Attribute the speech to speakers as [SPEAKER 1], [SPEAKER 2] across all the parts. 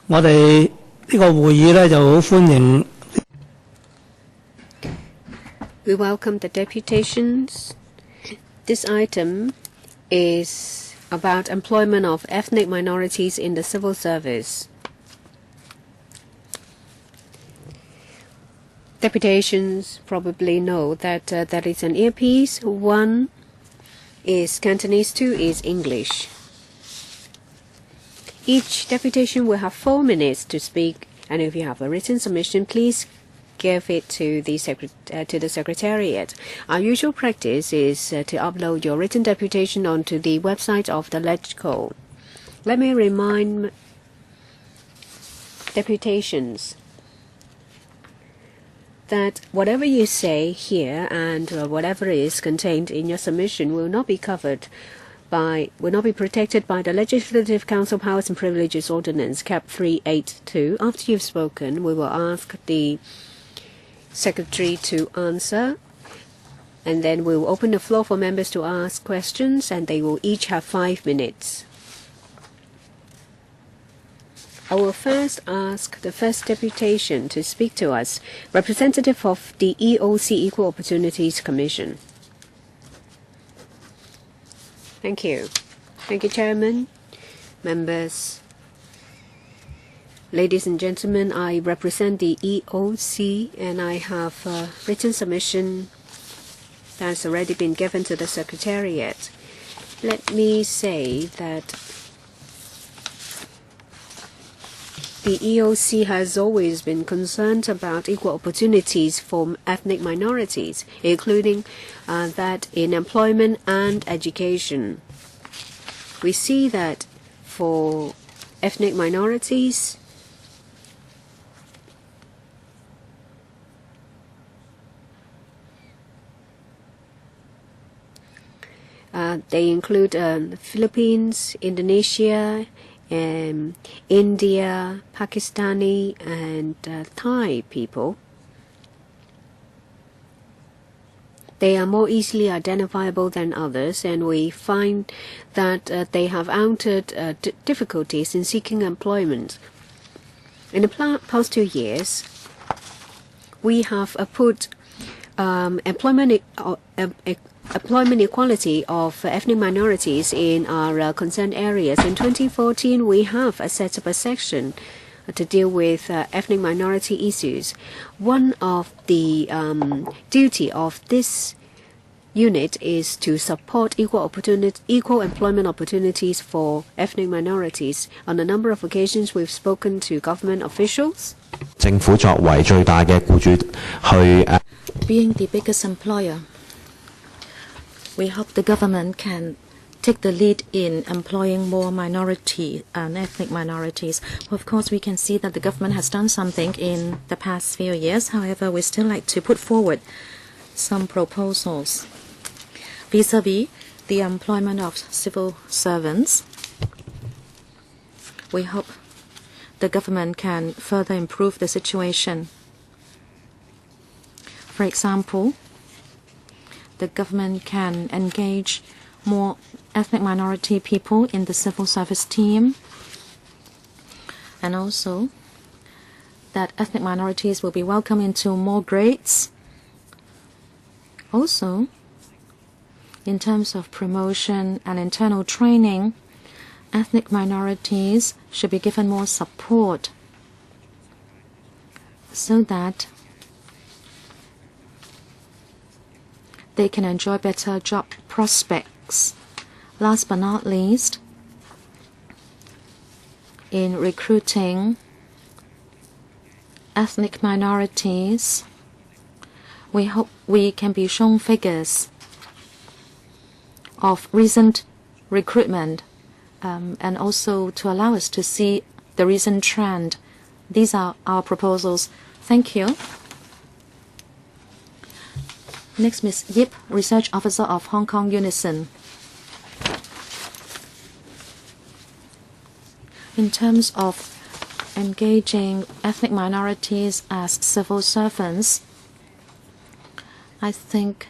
[SPEAKER 1] 我哋呢個會議呢就好歡迎。
[SPEAKER 2] We welcome the deputations. This item is about employment of ethnic minorities in the civil service. Deputations probably know that there is an earpiece. One is Cantonese, two is English. Each deputation will have 4 minutes to speak, and if you have a written submission, please give it to the Secretariat. Our usual practice is to upload your written deputation onto the website of the LegCo. Let me remind deputations that whatever you say here and whatever is contained in your submission will not be protected by the Legislative Council Powers and Privileges Ordinance, Cap 382. After you've spoken, we will ask the Secretary to answer, and then we will open the floor for members to ask questions, and they will each have 5 minutes. I will first ask the first deputation to speak to us, representative of the EOC Equal Opportunities Commission. Thank you. Thank you, Chairman, members. Ladies and gentlemen, I represent the EOC, and I have a written submission that's already been given to the Secretariat. Let me say that the EOC has always been concerned about equal opportunities for ethnic minorities, including that in employment and education. We see that for ethnic minorities, they include the Philippines, Indonesia, India, Pakistani, and Thai people. They are more easily identifiable than others, and we find that they have encountered difficulties in seeking employment. In the past 2 years, we have put employment equality of ethnic minorities in our concerned areas. In 2014, we have set up a section to deal with ethnic minority issues. One of the duty of this unit is to support equal employment opportunities for ethnic minorities. On a number of occasions, we've spoken to government officials.
[SPEAKER 3] 政府作為最大嘅僱主去
[SPEAKER 4] Being the biggest employer, we hope the government can take the lead in employing more minority and ethnic minorities. Of course, we can see that the government has done something in the past few years. However, we still like to put forward some proposals vis-à-vis the employment of civil servants. We hope the government can further improve the situation. For example, the government can engage more ethnic minority people in the civil service team, and also that ethnic minorities will be welcomed into more grades. Also, in terms of promotion and internal training, ethnic minorities should be given more support so that they can enjoy better job prospects. Last but not least, in recruiting ethnic minorities, we hope we can be shown figures of recent recruitment and also to allow us to see the recent trend. These are our proposals. Thank you. Next, Ms. Yip, Research Officer of Hong Kong Unison. In terms of engaging ethnic minorities as civil servants, I think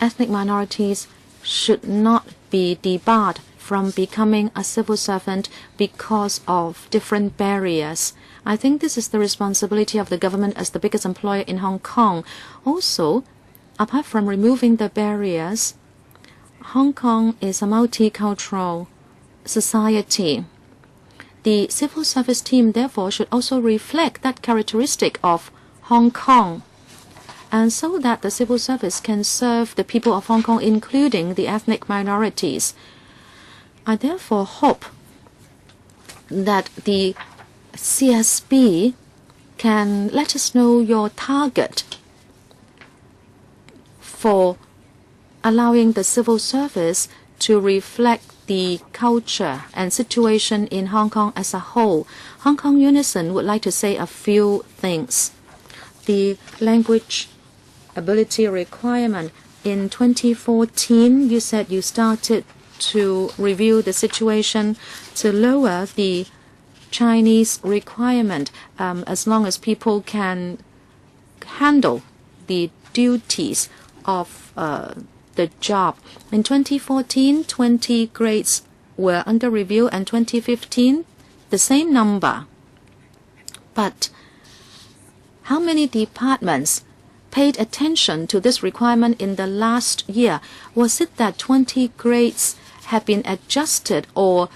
[SPEAKER 4] ethnic minorities should not be debarred from becoming a civil servant because of different barriers. I think this is the responsibility of the government as the biggest employer in Hong Kong. Also, apart from removing the barriers, Hong Kong is a multicultural society. The civil service team, therefore, should also reflect that characteristic of Hong Kong, and so that the civil service can serve the people of Hong Kong, including the ethnic minorities. I therefore hope that the CSB can let us know your target for allowing the civil service to reflect the culture and situation in Hong Kong as a whole. Hong Kong Unison would like to say a few things. The language ability requirement. In 2014, you said you started to review the situation to lower the Chinese requirement as long as people can handle the duties of the job. In 2014, 20 grades were under review, and 2015, the same number. But how many departments paid attention to this requirement in the last year? Was it that 20 grades have been adjusted, or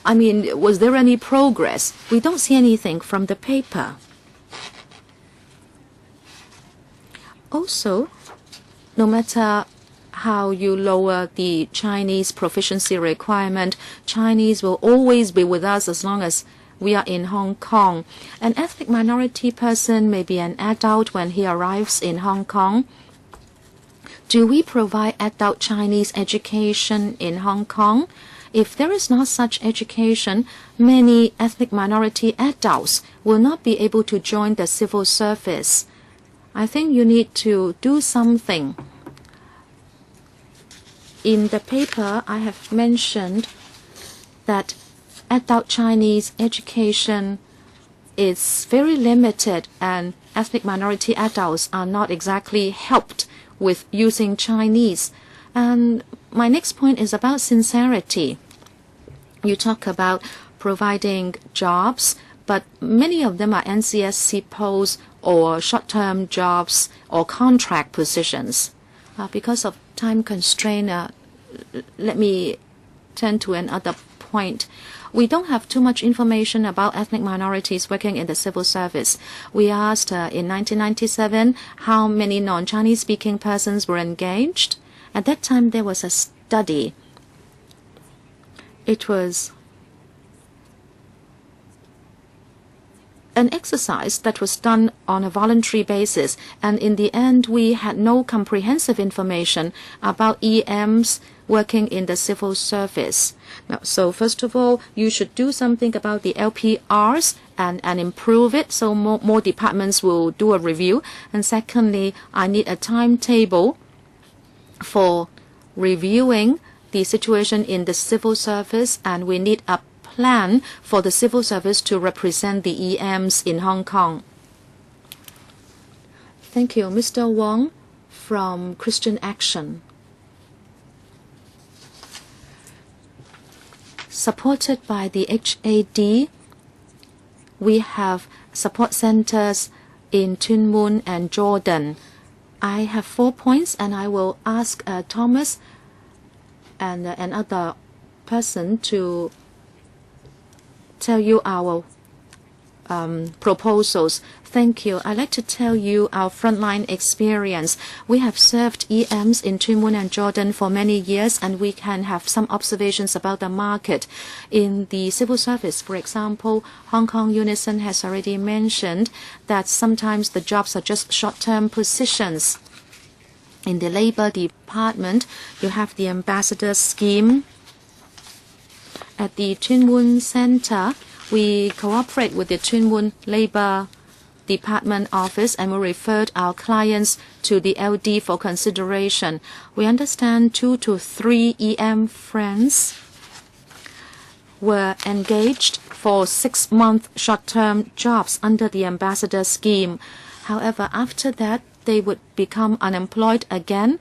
[SPEAKER 4] was there any progress? We don't see anything from the paper. Also, no matter how you lower the Chinese proficiency requirement, Chinese will always be with us as long as we are in Hong Kong. An ethnic minority person may be an adult when he arrives in Hong Kong. Do we provide adult Chinese education in Hong Kong? If there is not such education, many ethnic minority adults will not be able to join the civil service. I think you need to do something. In the paper, I have mentioned that adult Chinese education is very limited, and ethnic minority adults are not exactly helped with using Chinese. And my next point is about sincerity. You talk about providing jobs, but many of them are NCSC posts or short-term jobs or contract positions. Because of time constraint, let me turn to another point. We don't have too much information about ethnic minorities working in the civil service. We asked in 1997 how many non-Chinese speaking persons were engaged. At that time, there was a study. It was an exercise that was done on a voluntary basis, and in the end, we had no comprehensive information about EMs working in the civil service. Now, so first of all, you should do something about the LPRs and improve it, so more departments will do a review. And secondly, I need a timetable for reviewing the situation in the civil service, and we need a plan for the civil service to represent the EMs in Hong Kong. Thank you. Mr. Wong from Christian Action. Supported by the HAD, we have support centers in Tuen Mun and Jordan. I have 4 points, and I will ask Thomas and another person to tell you our proposals. Thank you. I'd like to tell you our frontline experience. We have served EMs in Tuen Mun and Jordan for many years, and we can have some observations about the market. In the civil service, for example, Hong Kong Unison has already mentioned that sometimes the jobs are just short-term positions. In the Labor Department, you have the ambassador scheme. At the Tuen Mun Center, we cooperate with the Tuen Mun Labor Department office, and we referred our clients to the LD for consideration. We understand 2 to 3 EM friends were engaged for 6-month short-term jobs under the ambassador scheme. However, after that, they would become unemployed again,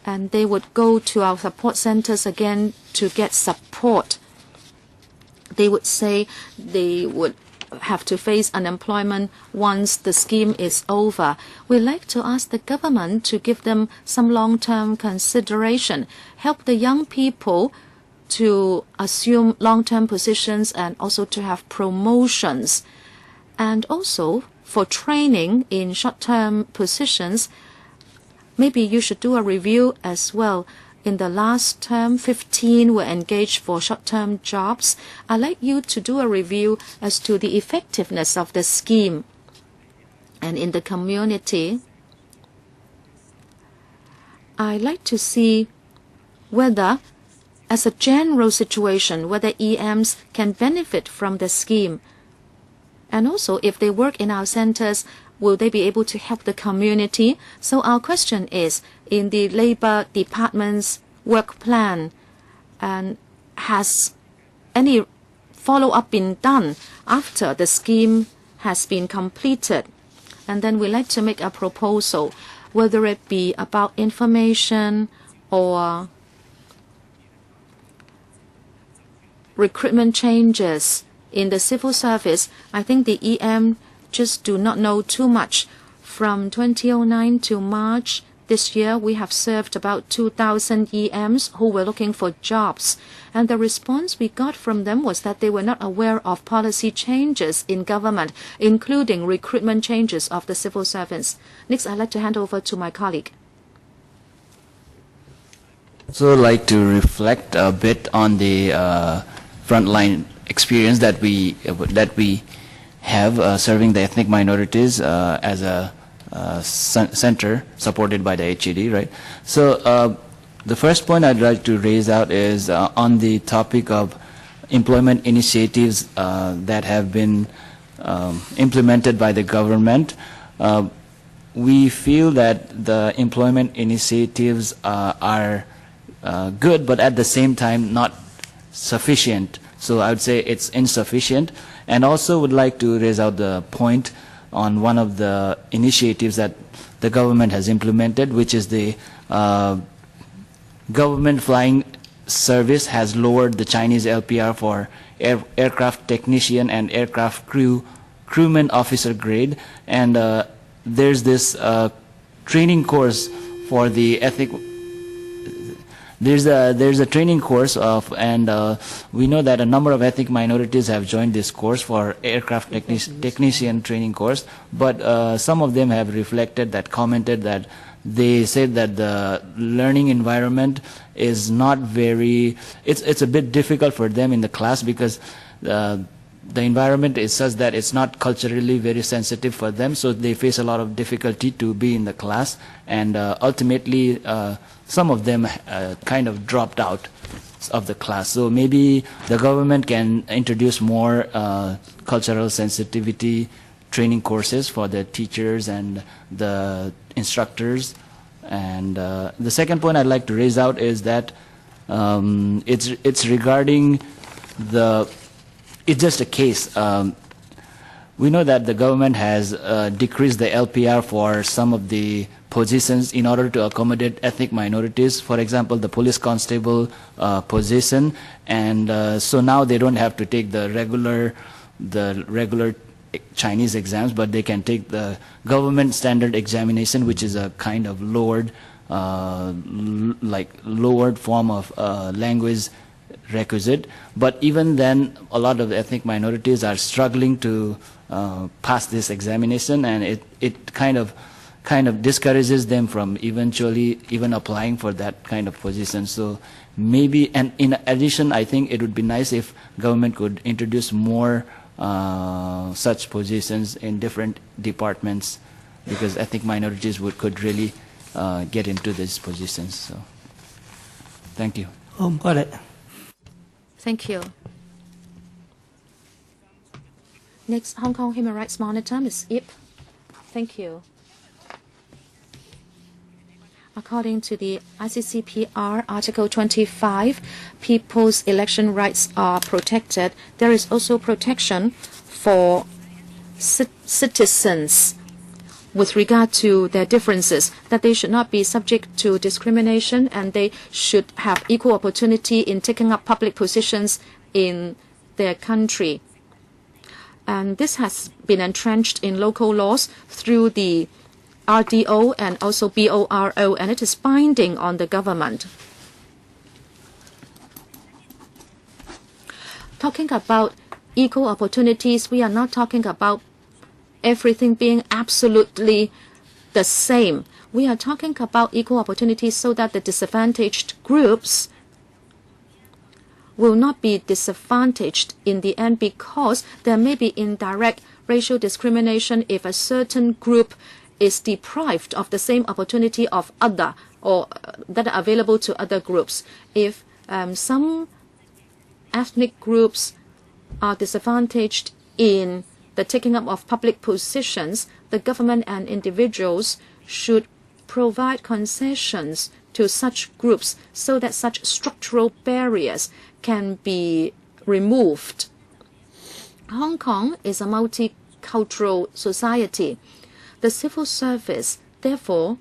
[SPEAKER 4] and they would go to our support centers again to get support. They would say they would have to face unemployment once the scheme is over. We'd like to ask the government to give them some long-term consideration, help the young people to assume long-term positions and also to have promotions. And also for training in short-term positions, maybe you should do a review as well. In the last term, 15 were engaged for short-term jobs. I'd like you to do a review as to the effectiveness of the scheme. And in the community, I'd like to see whether, as a general situation, whether EMs can benefit from the scheme. And also, if they work in our centers, will they be able to help the community? So our question is, in the Labor Department's work plan, and has any follow-up been done after the scheme has been completed? And then we'd like to make a proposal, whether it be about information or recruitment changes in the civil service. I think the EM just do not know too much. From 2009 to March this year, we have served about 2,000 EMs who were looking for jobs. And the response we got from them was that they were not aware of policy changes in government, including recruitment changes of the civil servants. Next, I'd like to hand over to my colleague.
[SPEAKER 5] So I'd like to reflect a bit on the frontline experience that we have serving the ethnic minorities as a center supported by the HED, right? So the first point I'd like to raise out is on the topic of employment initiatives that have been implemented by the government. We feel that the employment initiatives are good, but at the same time not sufficient. So I would say it's insufficient. And also would like to raise out the point on one of the initiatives that the government has implemented, which is the government flying service has lowered the Chinese LPR for aircraft technician and aircraft crewman officer grade. And there's this training course for the ethnic. There's a training course of, and we know that a number of ethnic minorities have joined this course for aircraft technician training course, but some of them have commented that they said that the learning environment is not very, it's a bit difficult for them in the class because the environment is such that it's not culturally very sensitive for them, so they face a lot of difficulty to be in the class, and ultimately some of them kind of dropped out of the class. So maybe the government can introduce more cultural sensitivity training courses for the teachers and the instructors. And the second point I'd like to raise out is that it's regarding it's just a case. We know that the government has decreased the LPR for some of the positions in order to accommodate ethnic minorities. For example, the police constable position, and so now they don't have to take the regular Chinese exams, but they can take the government standard examination, which is a kind of lowered form of language requisite. But even then, a lot of ethnic minorities are struggling to pass this examination, and it kind of discourages them from eventually even applying for that kind of position. So maybe, and in addition, I think it would be nice if government could introduce more such positions in different departments, because ethnic minorities could really get into these positions. So thank you.
[SPEAKER 1] Got it.
[SPEAKER 4] Thank you. Next, Hong Kong Human Rights Monitor, Ms. Ip. Thank you. According to the ICCPR Article 25, people's election rights are protected. There is also protection for citizens with regard to their differences, that they should not be subject to discrimination and they should have equal opportunity in taking up public positions in their country. And this has been entrenched in local laws through the RDO and also BORO, and it is binding on the government. Talking about equal opportunities, we are not talking about everything being absolutely the same. We are talking about equal opportunities so that the disadvantaged groups will not be disadvantaged in the end, because there may be indirect racial discrimination if a certain group is deprived of the same opportunity of other or that are available to other groups. If some ethnic groups are disadvantaged in the taking up of public positions, the government and individuals should provide concessions to such groups so that such structural barriers can be removed. Hong Kong is a multicultural society. The civil service, therefore,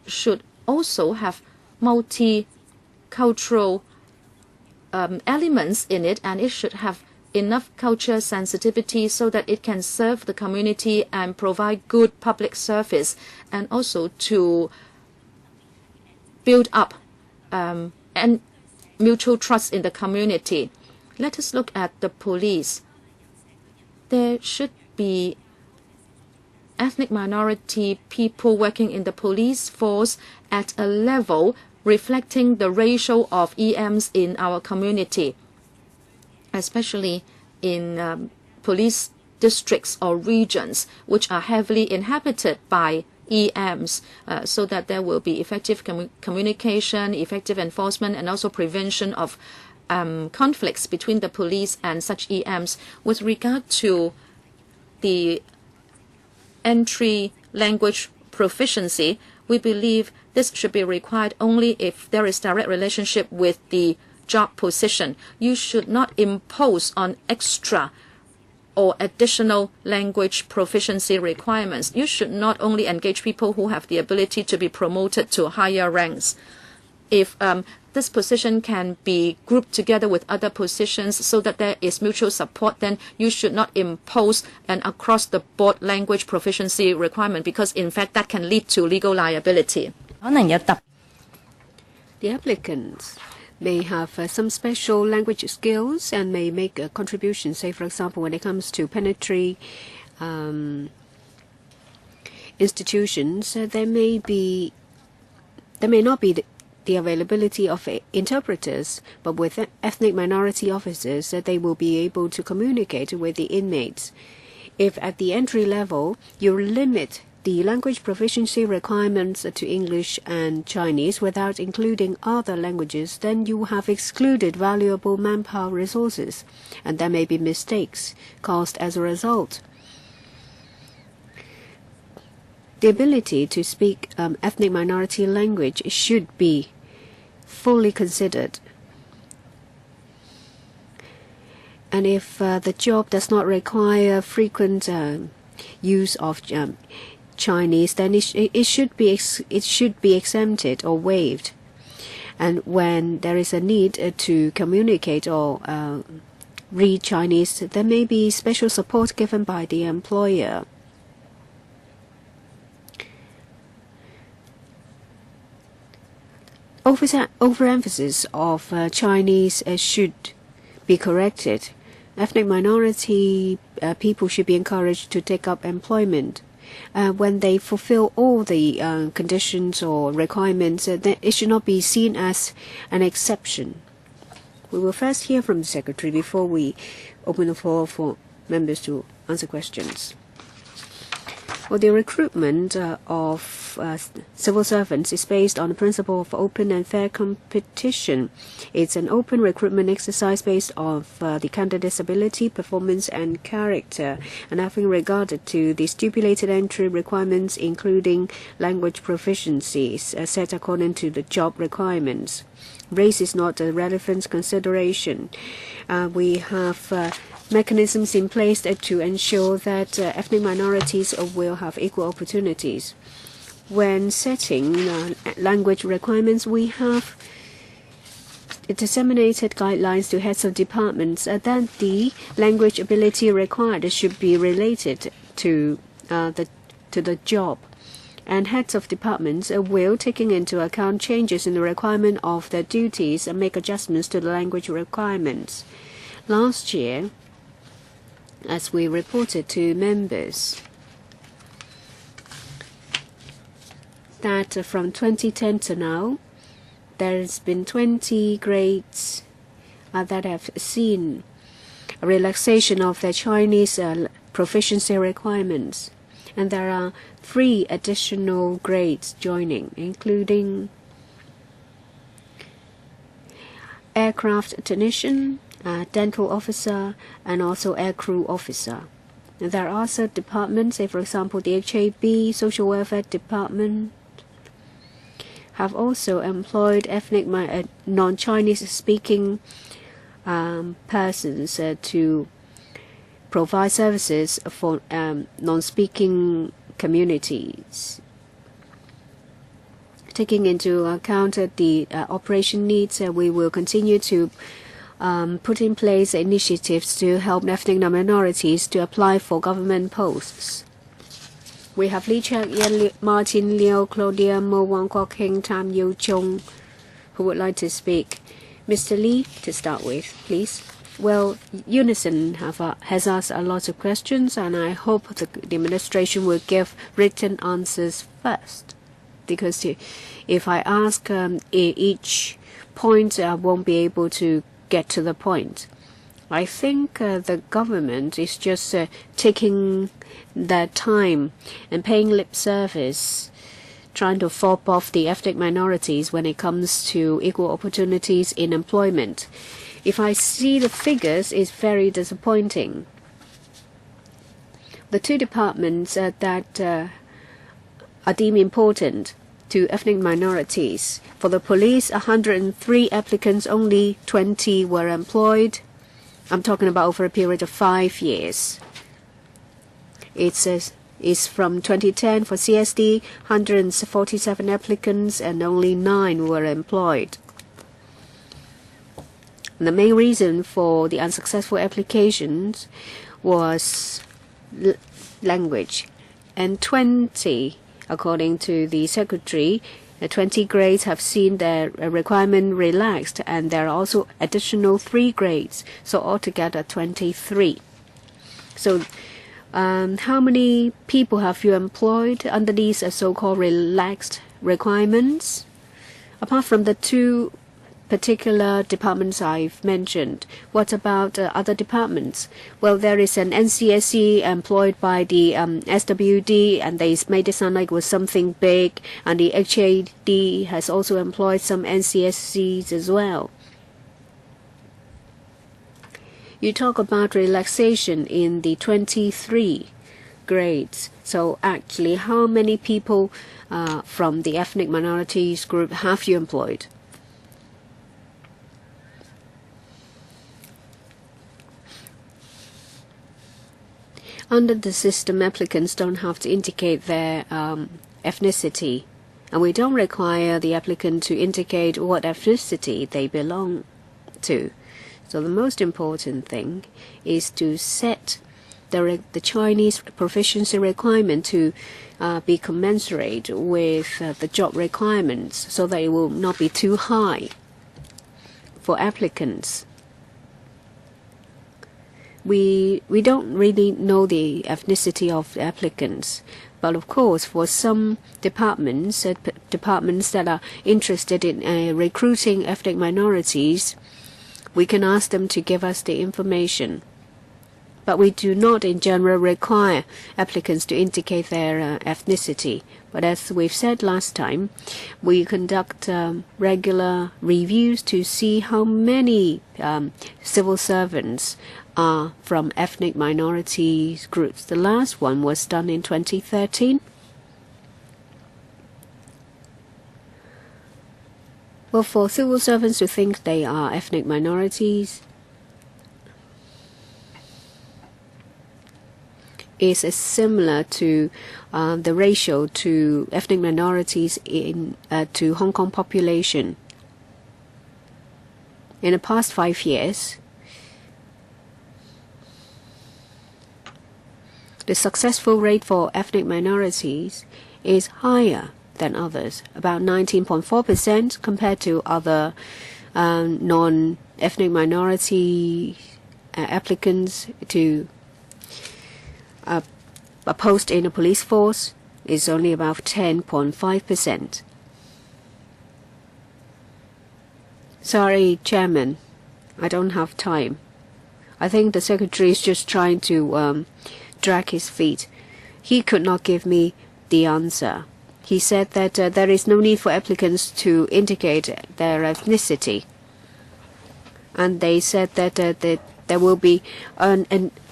[SPEAKER 4] should also have multicultural elements in it, and it should have enough culture sensitivity so that it can serve the community and provide good public service, and also to build up and mutual trust in the community. Let us look at the police. There should be ethnic minority people working in the police force at a level reflecting the ratio of EMs in our community, especially in police districts or regions which are heavily inhabited by EMs, so that there will be effective communication, effective enforcement, and also prevention of conflicts between the police and such EMs. With regard to the entry language proficiency, we believe this should be required only if there is direct relationship with the job position. You should not impose on extra or additional language proficiency requirements. You should not only engage people who have the ability to be promoted to higher ranks. If this position can be grouped together with other positions so that there is mutual support, then you should not impose an across-the-board language proficiency requirement, because in fact that can lead to legal liability.
[SPEAKER 2] The applicants may have some special language skills and may make a contribution. Say, for example, when it comes to penitentiary institutions, there may not be the availability of interpreters, but with ethnic minority officers, they will be able to communicate with the inmates. If at the entry level you limit the language proficiency requirements to English and Chinese without including other languages, then you have excluded valuable manpower resources, and there may be mistakes caused as a result. The ability to speak ethnic minority language should be fully considered. And if the job does not require frequent use of Chinese, then it should be exempted or waived. And when there is a need to communicate or read Chinese, there may be special support given by the employer. Overemphasis of Chinese should be corrected. Ethnic minority people should be encouraged to take up employment when they fulfill all the conditions or requirements. It should not be seen as an exception. We will first hear from the Secretary before we open the floor for members to answer questions. Well, the recruitment of civil servants is based on the principle of open and fair competition. It's an open recruitment exercise based on the candidate's ability, performance, and character, and having regarded to the stipulated entry requirements, including language proficiencies set according to the job requirements. Race is not a relevant consideration. We have mechanisms in place to ensure that ethnic minorities will have equal opportunities. When setting language requirements, we have disseminated guidelines to heads of departments that the language ability required should be related to the job. And heads of departments will, taking into account changes in the requirement of their duties, and make adjustments to the language requirements. Last year, as we reported to members, that from 2010 to now, there's been 20 grades that have seen a relaxation of their Chinese proficiency requirements. And there are 3 additional grades joining, including aircraft technician, dental officer, and also aircrew officer. And there are also departments, say for example the HAB, social welfare department, have also employed ethnic non-Chinese speaking persons to provide services for non-speaking communities. Taking into account the operation needs, we will continue to put in place initiatives to help ethnic minorities to apply for government posts. We have Li Chek-yen, Martin Liu, Claudia Mo, Wang Kwok-hing, Tam Yu-chung, who would like to speak. Mr. Lee, to start with, please. Well, Unison has asked a lot of questions, and I hope the administration will give written answers first. Because if I ask each point, I won't be able to get to the point. I think the government is just taking their time and paying lip service, trying to fob off the ethnic minorities when it comes to equal opportunities in employment. If I see the figures, it's very disappointing. The 2 departments that are deemed important to ethnic minorities. For the police, 103 applicants, only 20 were employed. I'm talking about over a period of 5 years. It's from 2010 for CSD, 147 applicants and only 9 were employed. The main reason for the unsuccessful applications was language. And 20, according to the secretary, 20 grades have seen their requirement relaxed, and there are also additional 3 grades, so altogether 23. So how many people have you employed under these so-called relaxed requirements? Apart from the 2 particular departments I've mentioned, what about other departments? Well, there is an NCSC employed by the SWD, and they made it sound like it was something big, and the HAD has also employed some NCSCs as well. You talk about relaxation in the 23 grades. So actually, how many people from the ethnic minorities group have you employed? Under the system, applicants don't have to indicate their ethnicity, and we don't require the applicant to indicate what ethnicity they belong to. So the most important thing is to set the Chinese proficiency requirement to be commensurate with the job requirements, so that it will not be too high for applicants. We don't really know the ethnicity of the applicants, but of course for some departments that are interested in recruiting ethnic minorities, we can ask them to give us the information. But we do not in general require applicants to indicate their ethnicity. But as we've said last time, we conduct regular reviews to see how many civil servants are from ethnic minorities groups. The last one was done in 2013. Well, for civil servants who think they are ethnic minorities, is similar to the ratio to ethnic minorities to Hong Kong population. In the past 5 years, the successful rate for ethnic minorities is higher than others, about 19.4% compared to other non-ethnic minority applicants to a post in a police force is only about 10.5%. Sorry, Chairman, I don't have time. I think the Secretary is just trying to drag his feet. He could not give me the answer. He said that there is no need for applicants to indicate their ethnicity. And they said that there will be a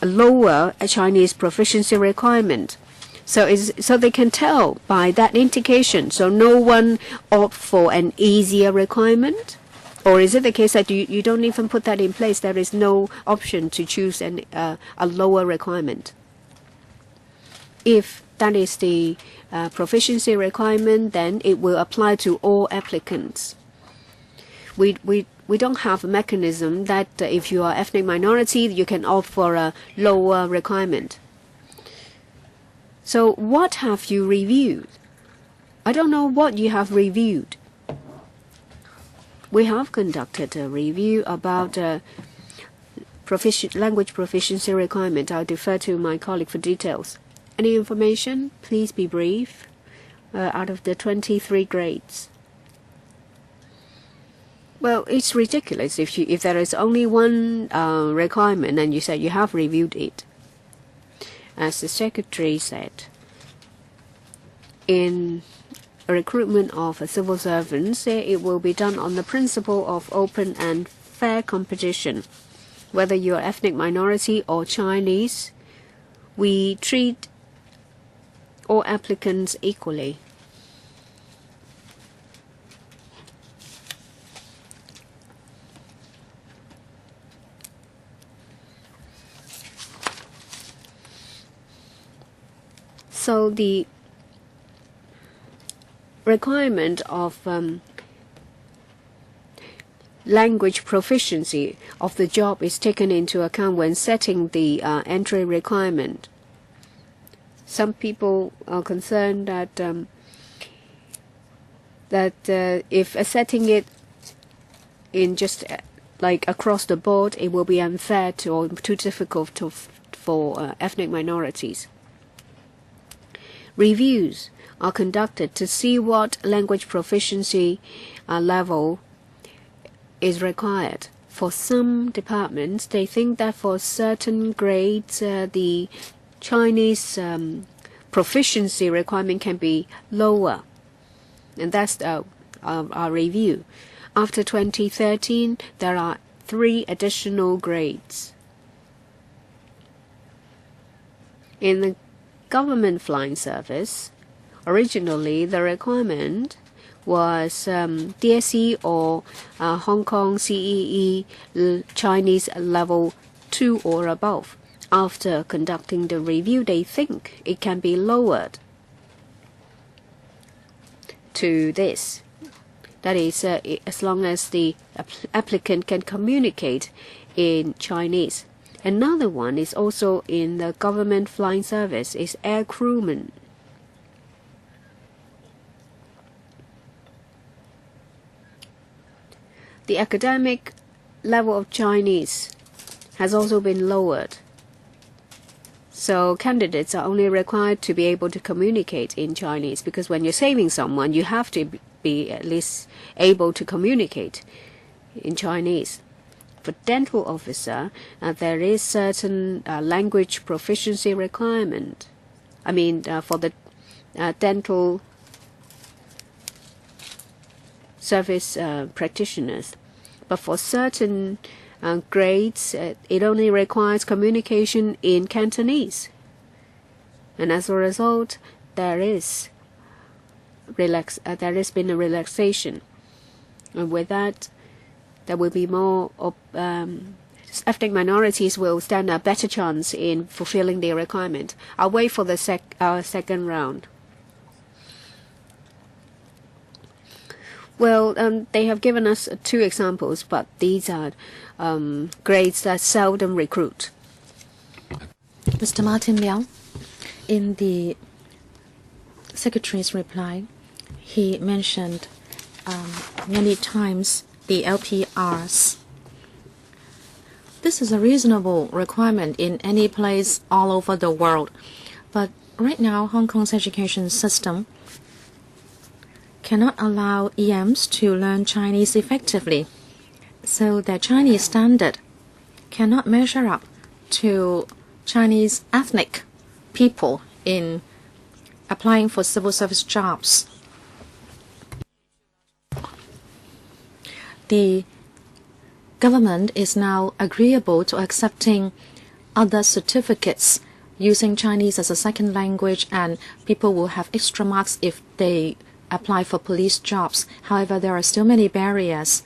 [SPEAKER 2] lower Chinese proficiency requirement. So they can tell by that indication. So no one opt for an easier requirement? Or is it the case that you don't even put that in place? There is no option to choose a lower requirement. If that is the proficiency requirement, then it will apply to all applicants. We don't have a mechanism that if you are ethnic minority, you can opt for a lower requirement. So what have you reviewed? I don't know what you have reviewed. We have conducted a review about language proficiency requirement. I'll defer to my colleague for details. Any information? Please be brief. Out of the 23 grades. Well, it's ridiculous if there is only one requirement and you say you have reviewed it. As the Secretary said, in a recruitment of civil servants, it will be done on the principle of open and fair competition. Whether you are ethnic minority or Chinese, we treat all applicants equally. So the requirement of language proficiency of the job is taken into account when setting the entry requirement. Some people are concerned that if setting it in just like across the board, it will be unfair or too difficult for ethnic minorities. Reviews are conducted to see what language proficiency level is required. For some departments, they think that for certain grades, the Chinese proficiency requirement can be lower. And that's our review. After 2013, there are 3 additional grades. In the government flying service, originally the requirement was DSE or Hong Kong CEE Chinese level 2 or above. After conducting the review, they think it can be lowered to this. That is, as long as the applicant can communicate in Chinese. Another one is also in the government flying service, is air crewman. The academic level of Chinese has also been lowered. So candidates are only required to be able to communicate in Chinese, because when you're saving someone, you have to be at least able to communicate in Chinese. For dental officer, there is certain language proficiency requirement. I mean, for the dental service practitioners. But for certain grades, it only requires communication in Cantonese. And as a result, there has been a relaxation. And with that, there will be more ethnic minorities will stand a better chance in fulfilling their requirement. I'll wait for the second round. Well, they have given us 2 examples, but these are grades that seldom recruit.
[SPEAKER 4] Mr. Martin Liao, in the Secretary's reply, he mentioned many times the LPRs. This is a reasonable requirement in any place all over the world. But right now, Hong Kong's education system cannot allow EMs to learn Chinese effectively. So the Chinese standard cannot measure up to Chinese ethnic people in applying for civil service jobs. The government is now agreeable to accepting other certificates using Chinese as a second language, and people will have extra marks if they apply for police jobs. However, there are still many barriers.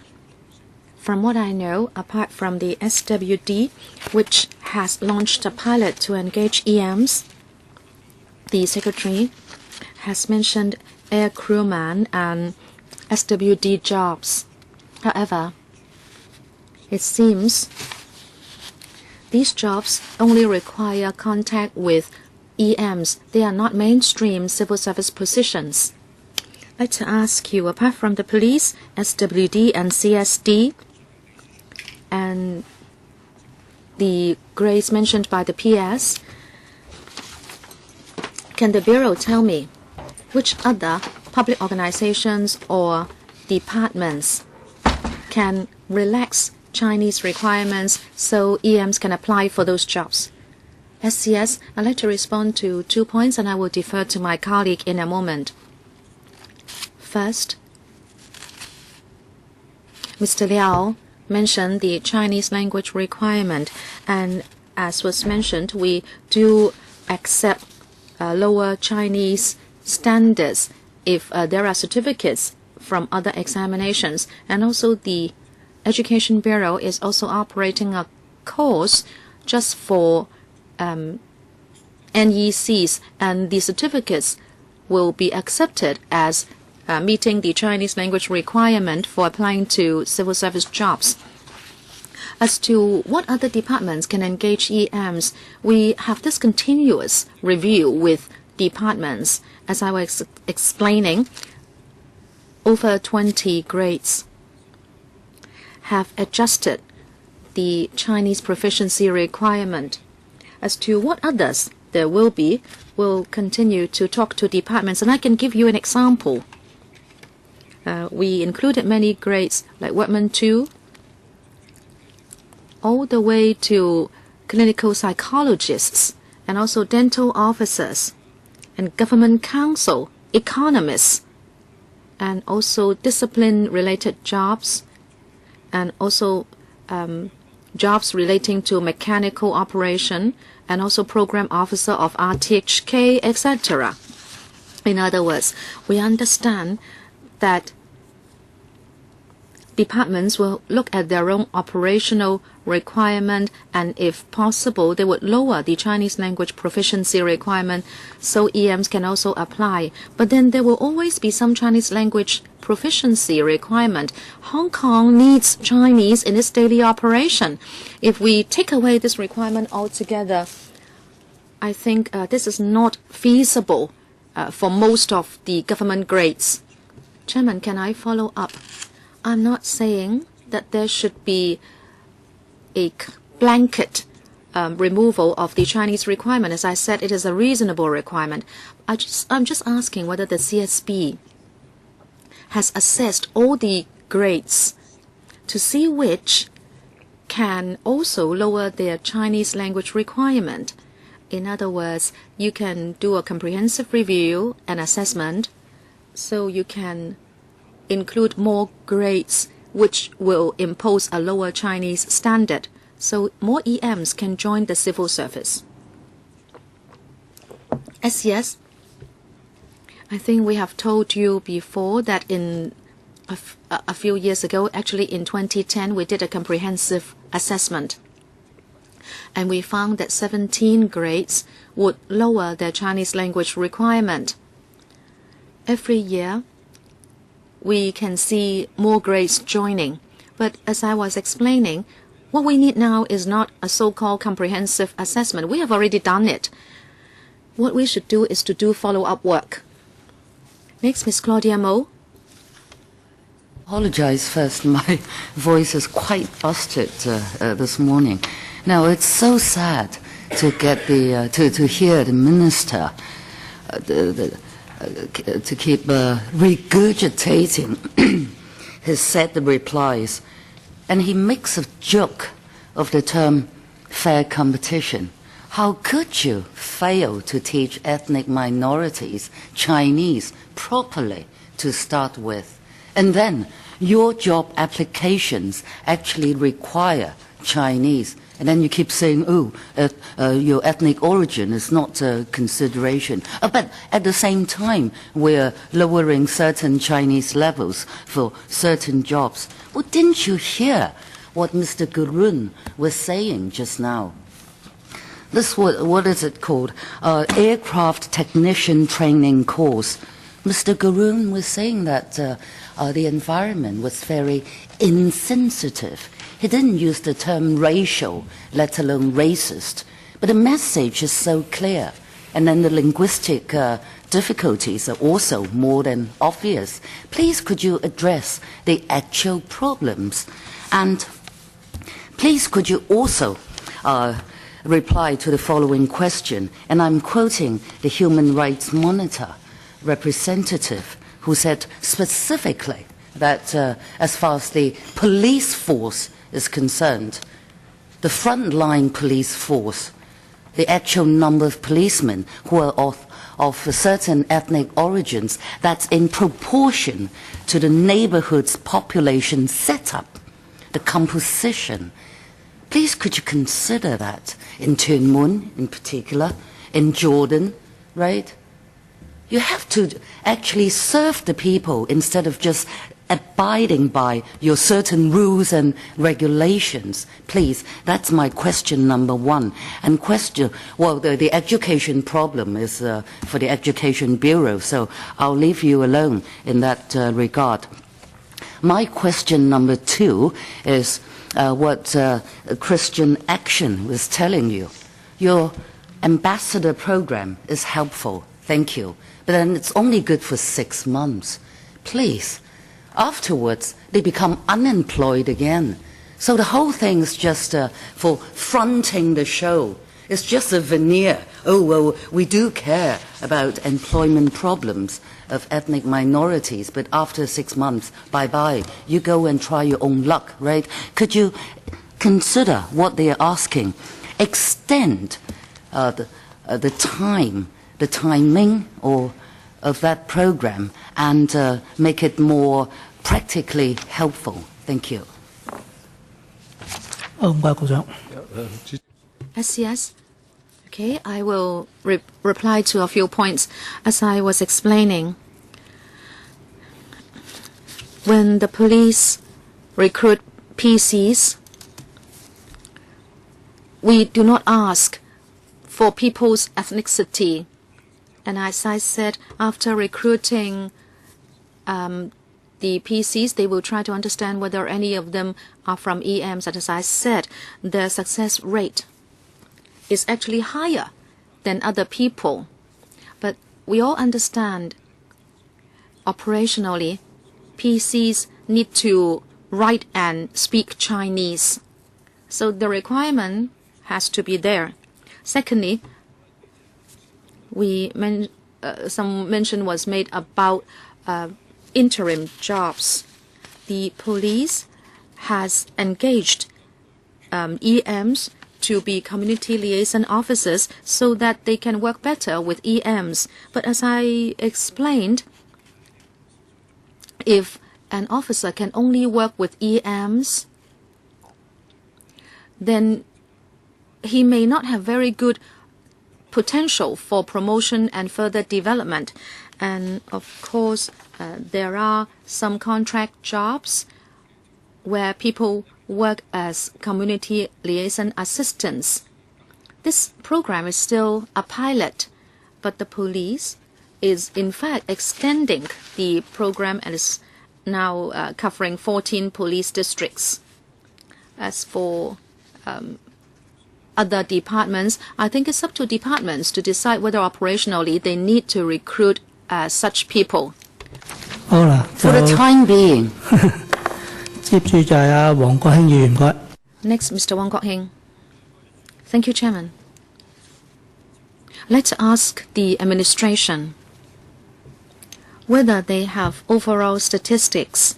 [SPEAKER 4] From what I know, apart from the SWD, which has launched a pilot to engage EMs, the Secretary has mentioned air crewman and SWD jobs. However, it seems these jobs only require contact with EMs. They are not mainstream civil service positions. I'd like to ask you, apart from the police, SWD and CSD, and the grades mentioned by the PS, can the Bureau tell me which other public organizations or departments can relax Chinese requirements so EMs can apply for those jobs? SCS, I'd like to respond to 2 points, and I will defer to my colleague in a moment. First, Mr. Liao mentioned the Chinese language requirement, and as was mentioned, we do accept lower Chinese standards if there are certificates from other examinations. And also the Education Bureau is also operating a course just for NECs, and the certificates will be accepted as meeting the Chinese language requirement for applying to civil service jobs. As to what other departments can engage EMs, we have this continuous review with departments. As I was explaining, over 20 grades have adjusted the Chinese proficiency requirement. As to what others there will be, we'll continue to talk to departments, and I can give you an example. We included many grades like Workman 2, all the way to clinical psychologists, and also dental officers, and government counsel, economists, and also discipline-related jobs, and also jobs relating to mechanical operation, and also program officer of RTHK, etc. In other words, we understand that departments will look at their own operational requirement, and if possible, they would lower the Chinese language proficiency requirement so EMs can also apply. But then there will always be some Chinese language proficiency requirement. Hong Kong needs Chinese in its daily operation. If we take away this requirement altogether, I think this is not feasible for most of the government grades. Chairman, can I follow up? I'm not saying that there should be a blanket removal of the Chinese requirement. As I said, it is a reasonable requirement. I'm just asking whether the CSB has assessed all the grades to see which can also lower their Chinese language requirement. In other words, you can do a comprehensive review and assessment, so you can include more grades which will impose a lower Chinese standard, so more EMs can join the civil service. SCS, I think we have told you before that in a few years ago, actually in 2010, we did a comprehensive assessment. and we found that 17 grades would lower their Chinese language requirement. Every year, we can see more grades joining. But as I was explaining, what we need now is not a so-called comprehensive assessment. We have already done it. What we should do is to do follow-up work. Next, Ms. Claudia Mo.
[SPEAKER 6] Apologize first, my voice is quite busted this morning. Now, it's so sad to get to hear the minister to keep regurgitating his said replies, and he makes a joke of the term fair competition. How could you fail to teach ethnic minorities Chinese properly to start with? And then your job applications actually require Chinese. And then you keep saying, your ethnic origin is not a consideration. But at the same time, we're lowering certain Chinese levels for certain jobs. Well, didn't you hear what Mr. Gurun was saying just now? This, what is it called? Aircraft technician training course. Mr. Gurun was saying that the environment was very insensitive. He didn't use the term racial, let alone racist. But the message is so clear. And then the linguistic difficulties are also more than obvious. Please could you address the actual problems? And please could you also reply to the following question. And I'm quoting the Human Rights Monitor representative who said specifically that as far as the police force is concerned, the frontline police force, the actual number of policemen who are of certain ethnic origins, that's in proportion to the neighborhood's population setup, the composition. Please could you consider that in Tuen Mun in particular, in Jordan, right? You have to actually serve the people instead of just abiding by your certain rules and regulations. Please, that's my question number one. And the education problem is for the Education Bureau, so I'll leave you alone in that regard. My question number two is what Christian Action was telling you. Your ambassador program is helpful, thank you. But then it's only good for 6 months. Please, afterwards, they become unemployed again. So the whole thing is just for fronting the show. It's just a veneer. Oh, well, we do care about employment problems of ethnic minorities, but after 6 months, bye-bye. You go and try your own luck, right? Could you consider what they are asking? Extend the timing of that program and make it more practically helpful. Thank you.
[SPEAKER 4] Yes. Okay, I will reply to a few points. As I was explaining, when the police recruit PCs, we do not ask for people's ethnicity. And as I said, after recruiting the PCs, they will try to understand whether any of them are from EMs. And as I said, the success rate is actually higher than other people. But we all understand operationally, PCs need to write and speak Chinese. So the requirement has to be there. Secondly, some mention was made about interim jobs. The police has engaged EMs to be community liaison officers so that they can work better with EMs. But as I explained, if an officer can only work with EMs, then he may not have very good potential for promotion and further development. And of course, there are some contract jobs where people work as community liaison assistants. This program is still a pilot, but the police is in fact extending the program and is now covering 14 police districts. As for other departments, I think it's up to departments to decide whether operationally they need to recruit such people.
[SPEAKER 1] 好啦，
[SPEAKER 6] For the time being.
[SPEAKER 1] 接住就係阿黃國興議員，唔該。
[SPEAKER 4] Next, Mr. Wang Guohing. Thank you, Chairman. Let's ask the administration whether they have overall statistics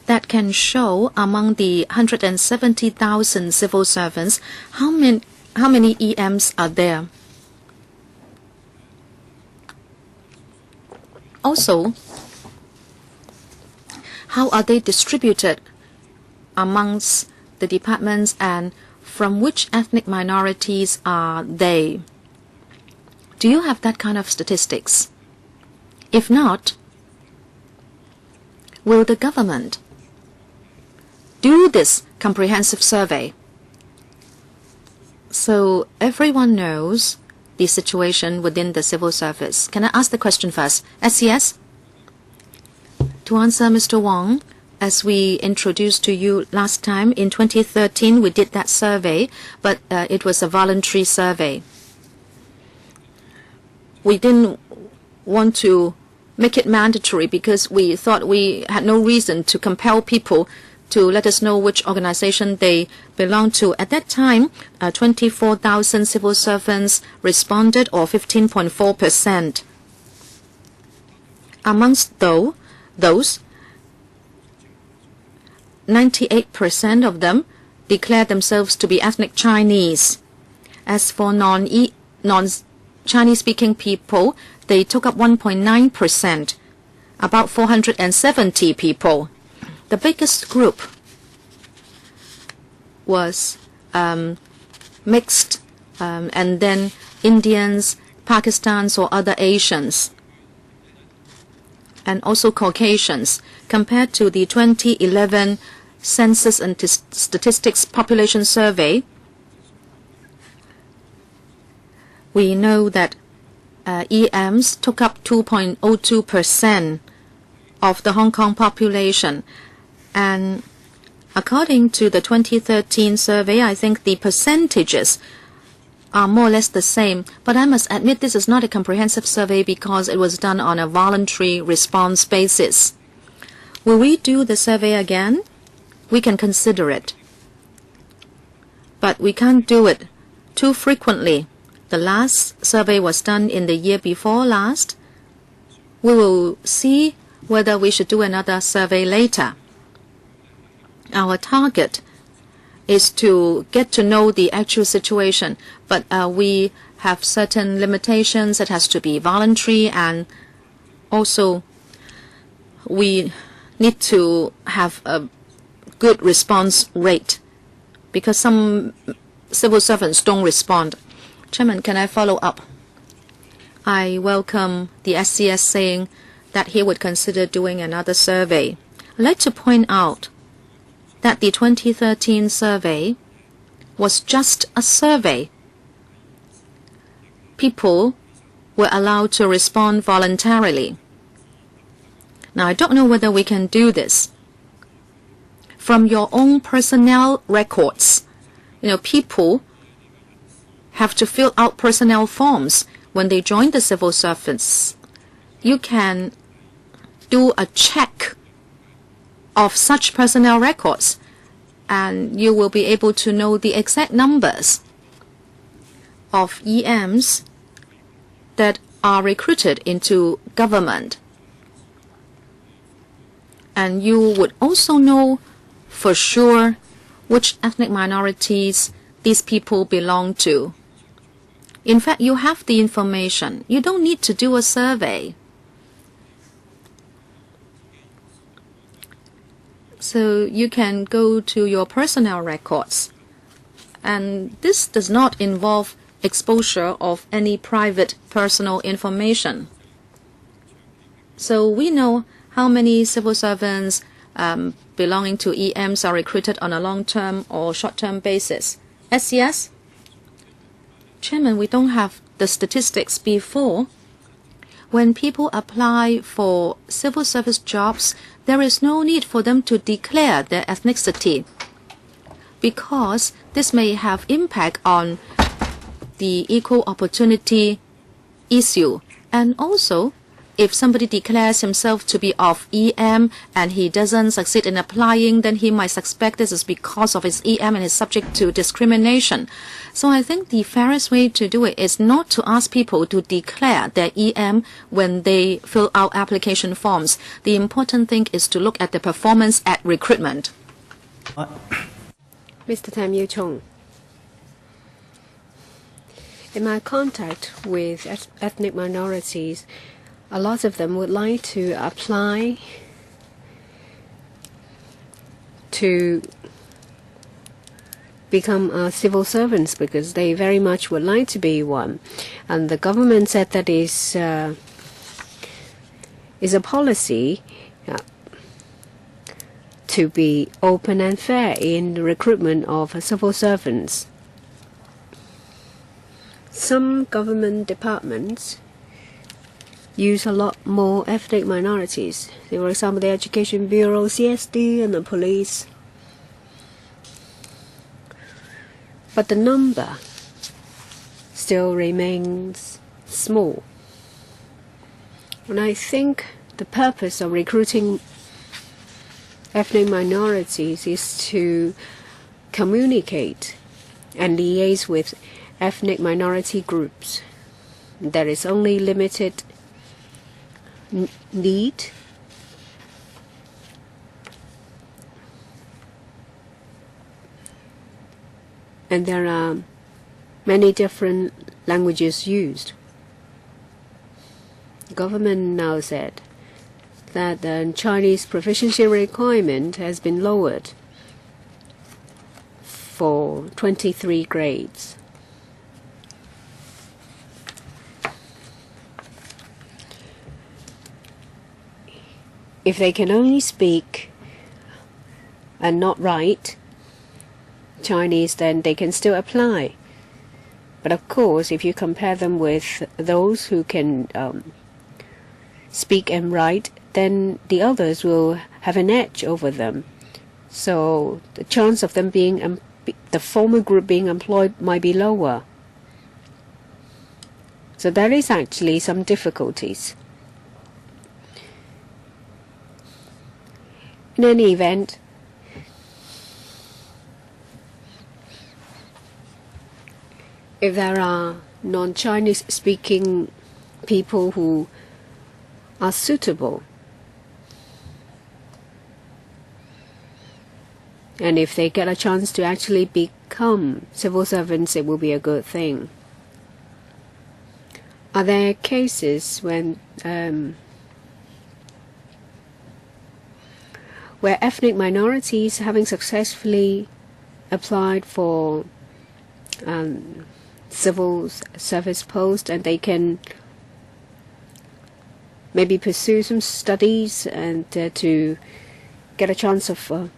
[SPEAKER 4] that can show among the 170,000 civil servants how many EMs are there. Also, how are they distributed amongst the departments and from which ethnic minorities are they? Do you have that kind of statistics? If not, will the government do this comprehensive survey so everyone knows the situation within the civil service? Can I ask the question first? SCS? To answer Mr. Wong, as we introduced to you last time, in 2013 we did that survey, but it was a voluntary survey. We didn't want to make it mandatory because we thought we had no reason to compel people to let us know which organization they belong to. At that time, 24,000 civil servants responded, or 15.4%. Amongst those, 98% of them declared themselves to be ethnic Chinese. As for non-Chinese speaking people, they took up 1.9%, about 470 people. The biggest group was mixed, and then Indians, Pakistans, or other Asians, and also Caucasians. Compared to the 2011 Census and Statistics Population Survey, we know that EMs took up 2.02% of the Hong Kong population. And according to the 2013 survey, I think the percentages are more or less the same. But I must admit this is not a comprehensive survey because it was done on a voluntary response basis. Will we do the survey again? We can consider it. But we can't do it too frequently. The last survey was done in the year before last. We will see whether we should do another survey later. Our target is to get to know the actual situation, but we have certain limitations. It has to be voluntary, and also we need to have a good response rate because some civil servants don't respond. Chairman, can I follow up? I welcome the SCS saying that he would consider doing another survey. I'd like to point out that the 2013 survey was just a survey. People were allowed to respond voluntarily. Now, I don't know whether we can do this. From your own personnel records, people have to fill out personnel forms when they join the civil service. You can do a check of such personnel records, and you will be able to know the exact numbers of EMs that are recruited into government. And you would also know for sure which ethnic minorities these people belong to. In fact, you have the information. You don't need to do a survey. So you can go to your personnel records. And this does not involve exposure of any private personal information. So we know how many civil servants belonging to EMs are recruited on a long-term or short-term basis? SCS? Chairman, we don't have the statistics before. When people apply for civil service jobs, there is no need for them to declare their ethnicity because this may have impact on the equal opportunity issue. And also, if somebody declares himself to be of EM and he doesn't succeed in applying, then he might suspect this is because of his EM and is subject to discrimination. So I think the fairest way to do it is not to ask people to declare their EM when they fill out application forms. The important thing is to look at the performance at recruitment.
[SPEAKER 2] Mr. Tam Yu Chong. In my contact with ethnic minorities, a lot of them would like to apply to become civil servants because they very much would like to be one. And the government said that is a policy to be open and fair in the recruitment of civil servants. Some government departments use a lot more ethnic minorities. For example, the Education Bureau, CSD, and the police. But the number still remains small. And I think the purpose of recruiting ethnic minorities is to communicate and liaise with ethnic minority groups. There is only limited need and there are many different languages used. The government now said that the Chinese proficiency requirement has been lowered for 23 grades. If they can only speak and not write Chinese, then they can still apply. But of course, if you compare them with those who can speak and write, then the others will have an edge over them. So the chance of them being the former group being employed might be lower. So there is actually some difficulties. In any event, if there are non-Chinese speaking people who are suitable, and if they get a chance to actually become civil servants, it will be a good thing. Are there cases when where ethnic minorities having successfully applied for civil service post and they can maybe pursue some studies and to get a chance of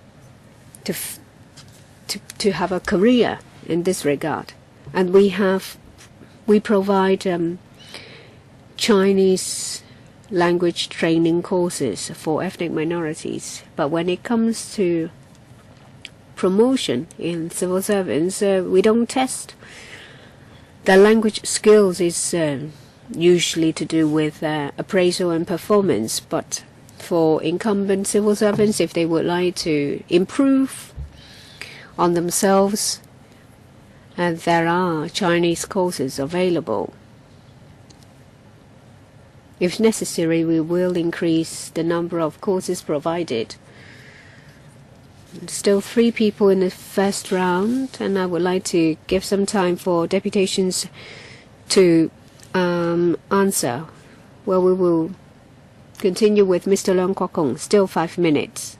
[SPEAKER 2] to have a career in this regard? And we provide Chinese language training courses for ethnic minorities, but when it comes to promotion in civil servants, we don't test. The language skills is usually to do with appraisal and performance, but for incumbent civil servants, if they would like to improve on themselves, and there are Chinese courses available. If necessary, we will increase the number of courses provided. Still 3 people in the first round, and I would like to give some time for deputations to answer. Well, we will continue with Mr. Leung Kwok Kong. Still 5 minutes.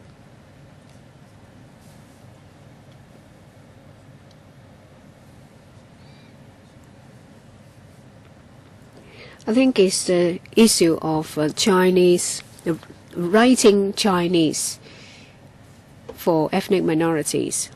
[SPEAKER 2] I think it's the issue of Chinese, writing Chinese for ethnic minorities.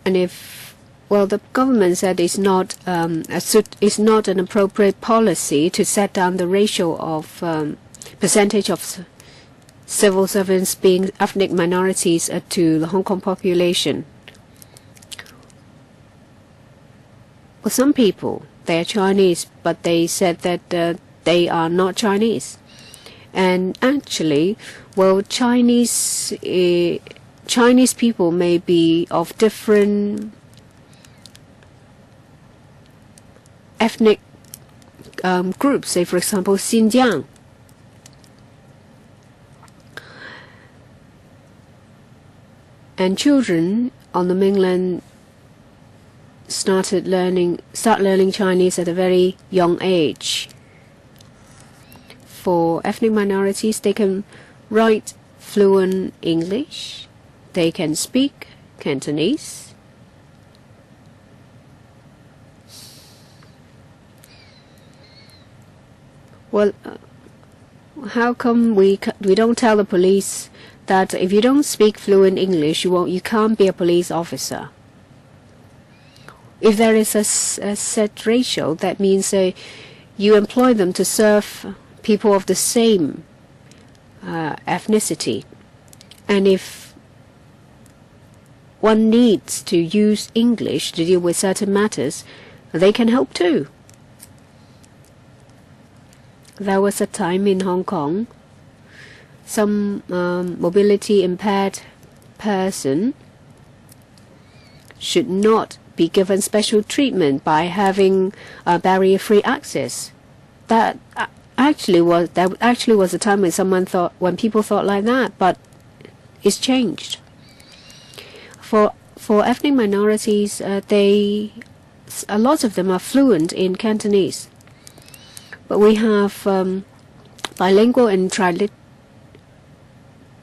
[SPEAKER 2] And if, well, the government said it's not an appropriate policy to set down the ratio of percentage of civil servants being ethnic minorities to the Hong Kong population. Well, some people, they are Chinese, but they said that they are not Chinese. And actually, well, Chinese people may be of different ethnic groups. Say, for example, Xinjiang. And children on the mainland start learning Chinese at a very young age. For ethnic minorities, they can write fluent English. They can speak Cantonese. Well, how come we don't tell the police that if you don't speak fluent English, you can't be a police officer? If there is a set ratio, that means you employ them to serve people of the same ethnicity. And if one needs to use English to deal with certain matters, they can help too. There was a time in Hong Kong, some mobility impaired person should not be given special treatment by having barrier-free access. That actually was a time when people thought like that, but it's changed. For ethnic minorities, a lot of them are fluent in Cantonese, but we have bilingual and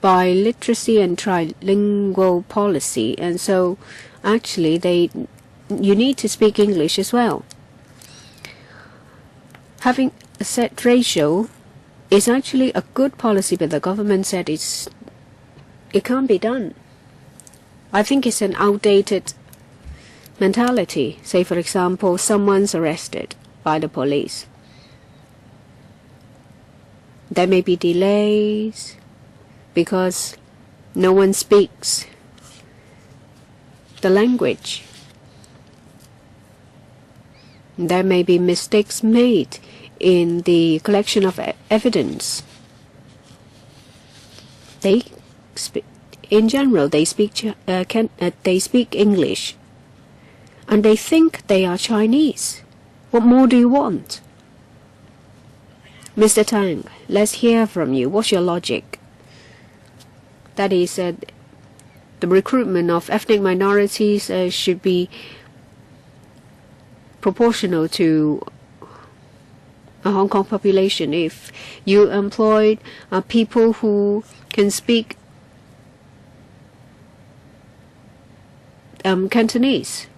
[SPEAKER 2] biliteracy and trilingual policy, and so actually you need to speak English as well. Having a set ratio is actually a good policy, but the government said it can't be done. I think it's an outdated mentality. Say, for example, someone's arrested by the police. There may be delays because no one speaks the language. There may be mistakes made in the collection of evidence. In general, they speak English, and they think they are Chinese. What more do you want? Mr. Tang, let's hear from you. What's your logic? That is, the recruitment of ethnic minorities should be proportional to a Hong Kong population. If you employ people who can speak Cantonese,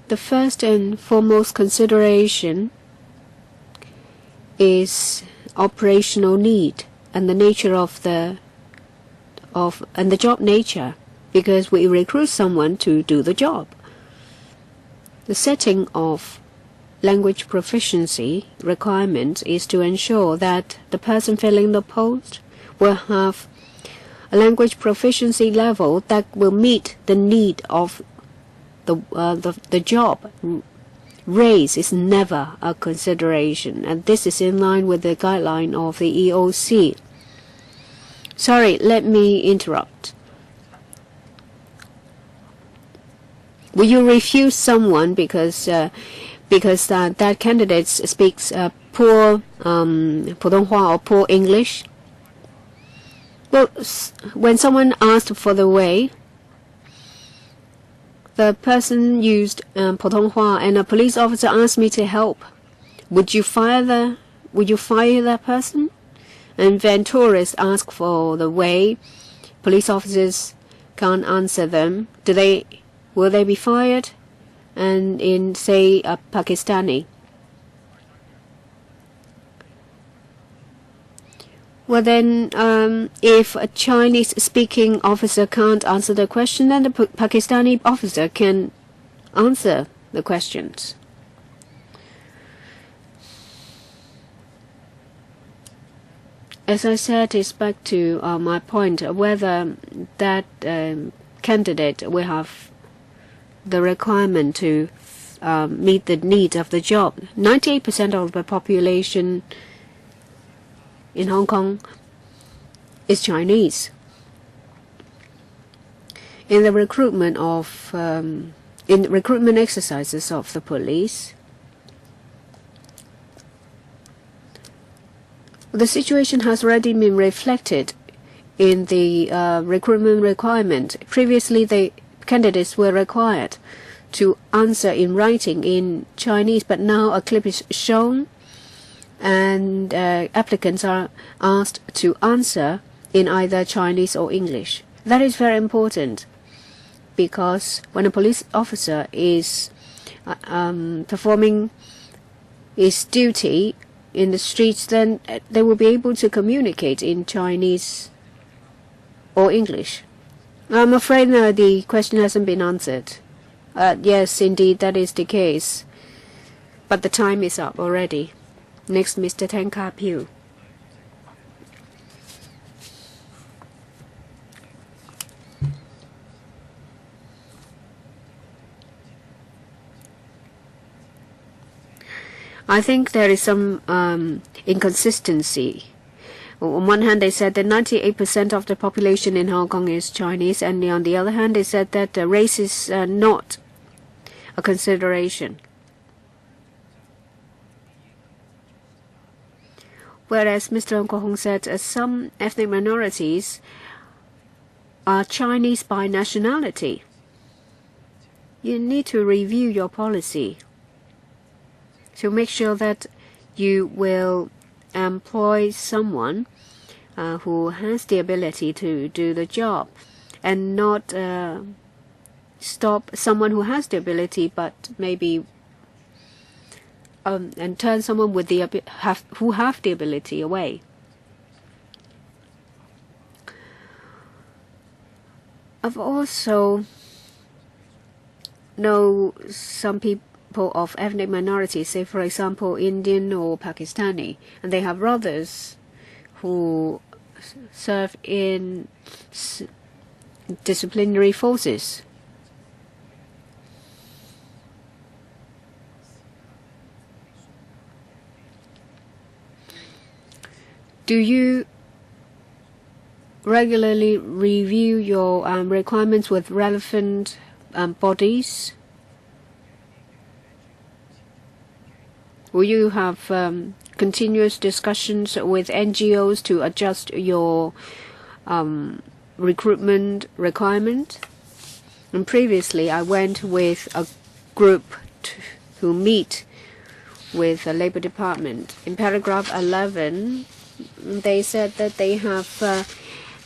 [SPEAKER 2] the first and foremost consideration is operational need and the nature of the job nature, because we recruit someone to do the job. The setting of language proficiency requirements is to ensure that the person filling the post will have a language proficiency level that will meet the need of the job. Race is never a consideration, and this is in line with the guideline of the EOC. Sorry, let me interrupt. Will you refuse someone because that candidate speaks poor 普通话 or poor English? Well, when someone asked for the way, the person used 普通话, and a police officer asked me to help. Would you fire that person? And when tourists ask for the way, police officers can't answer them, will they be fired? And in, say, a Pakistani, well then, if a Chinese-speaking officer can't answer the question, then the Pakistani officer can answer the questions. As I said, it's back to my point, whether that candidate will have the requirement to meet the needs of the job. 98% of the population in Hong Kong is Chinese. In the recruitment exercises of the police, the situation has already been reflected in the recruitment requirement. Previously, the candidates were required to answer in writing in Chinese, but now a clip is shown and applicants are asked to answer in either Chinese or English. That is very important, because when a police officer is performing his duty in the streets, then they will be able to communicate in Chinese or English. I'm afraid the question hasn't been answered. Yes, indeed, that is the case. But the time is up already. Next, Mr. Tan Ka Piu. I think there is some inconsistency. On one hand, they said that 98% of the population in Hong Kong is Chinese, and on the other hand, they said that race is not a consideration. Whereas Mr. Ng Kok Hong said some ethnic minorities are Chinese by nationality. You need to review your policy to make sure that you will employ someone who has the ability to do the job, and not stop someone who has the ability but maybe and turn someone with the who have the ability away. I've also know some people of ethnic minorities, say for example Indian or Pakistani, and they have brothers who serve in disciplinary forces. Do you regularly review your requirements with relevant bodies? Will you have continuous discussions with NGOs to adjust your recruitment requirement? And previously, I went with a group who meet with the Labour Department. In paragraph 11, they said that they have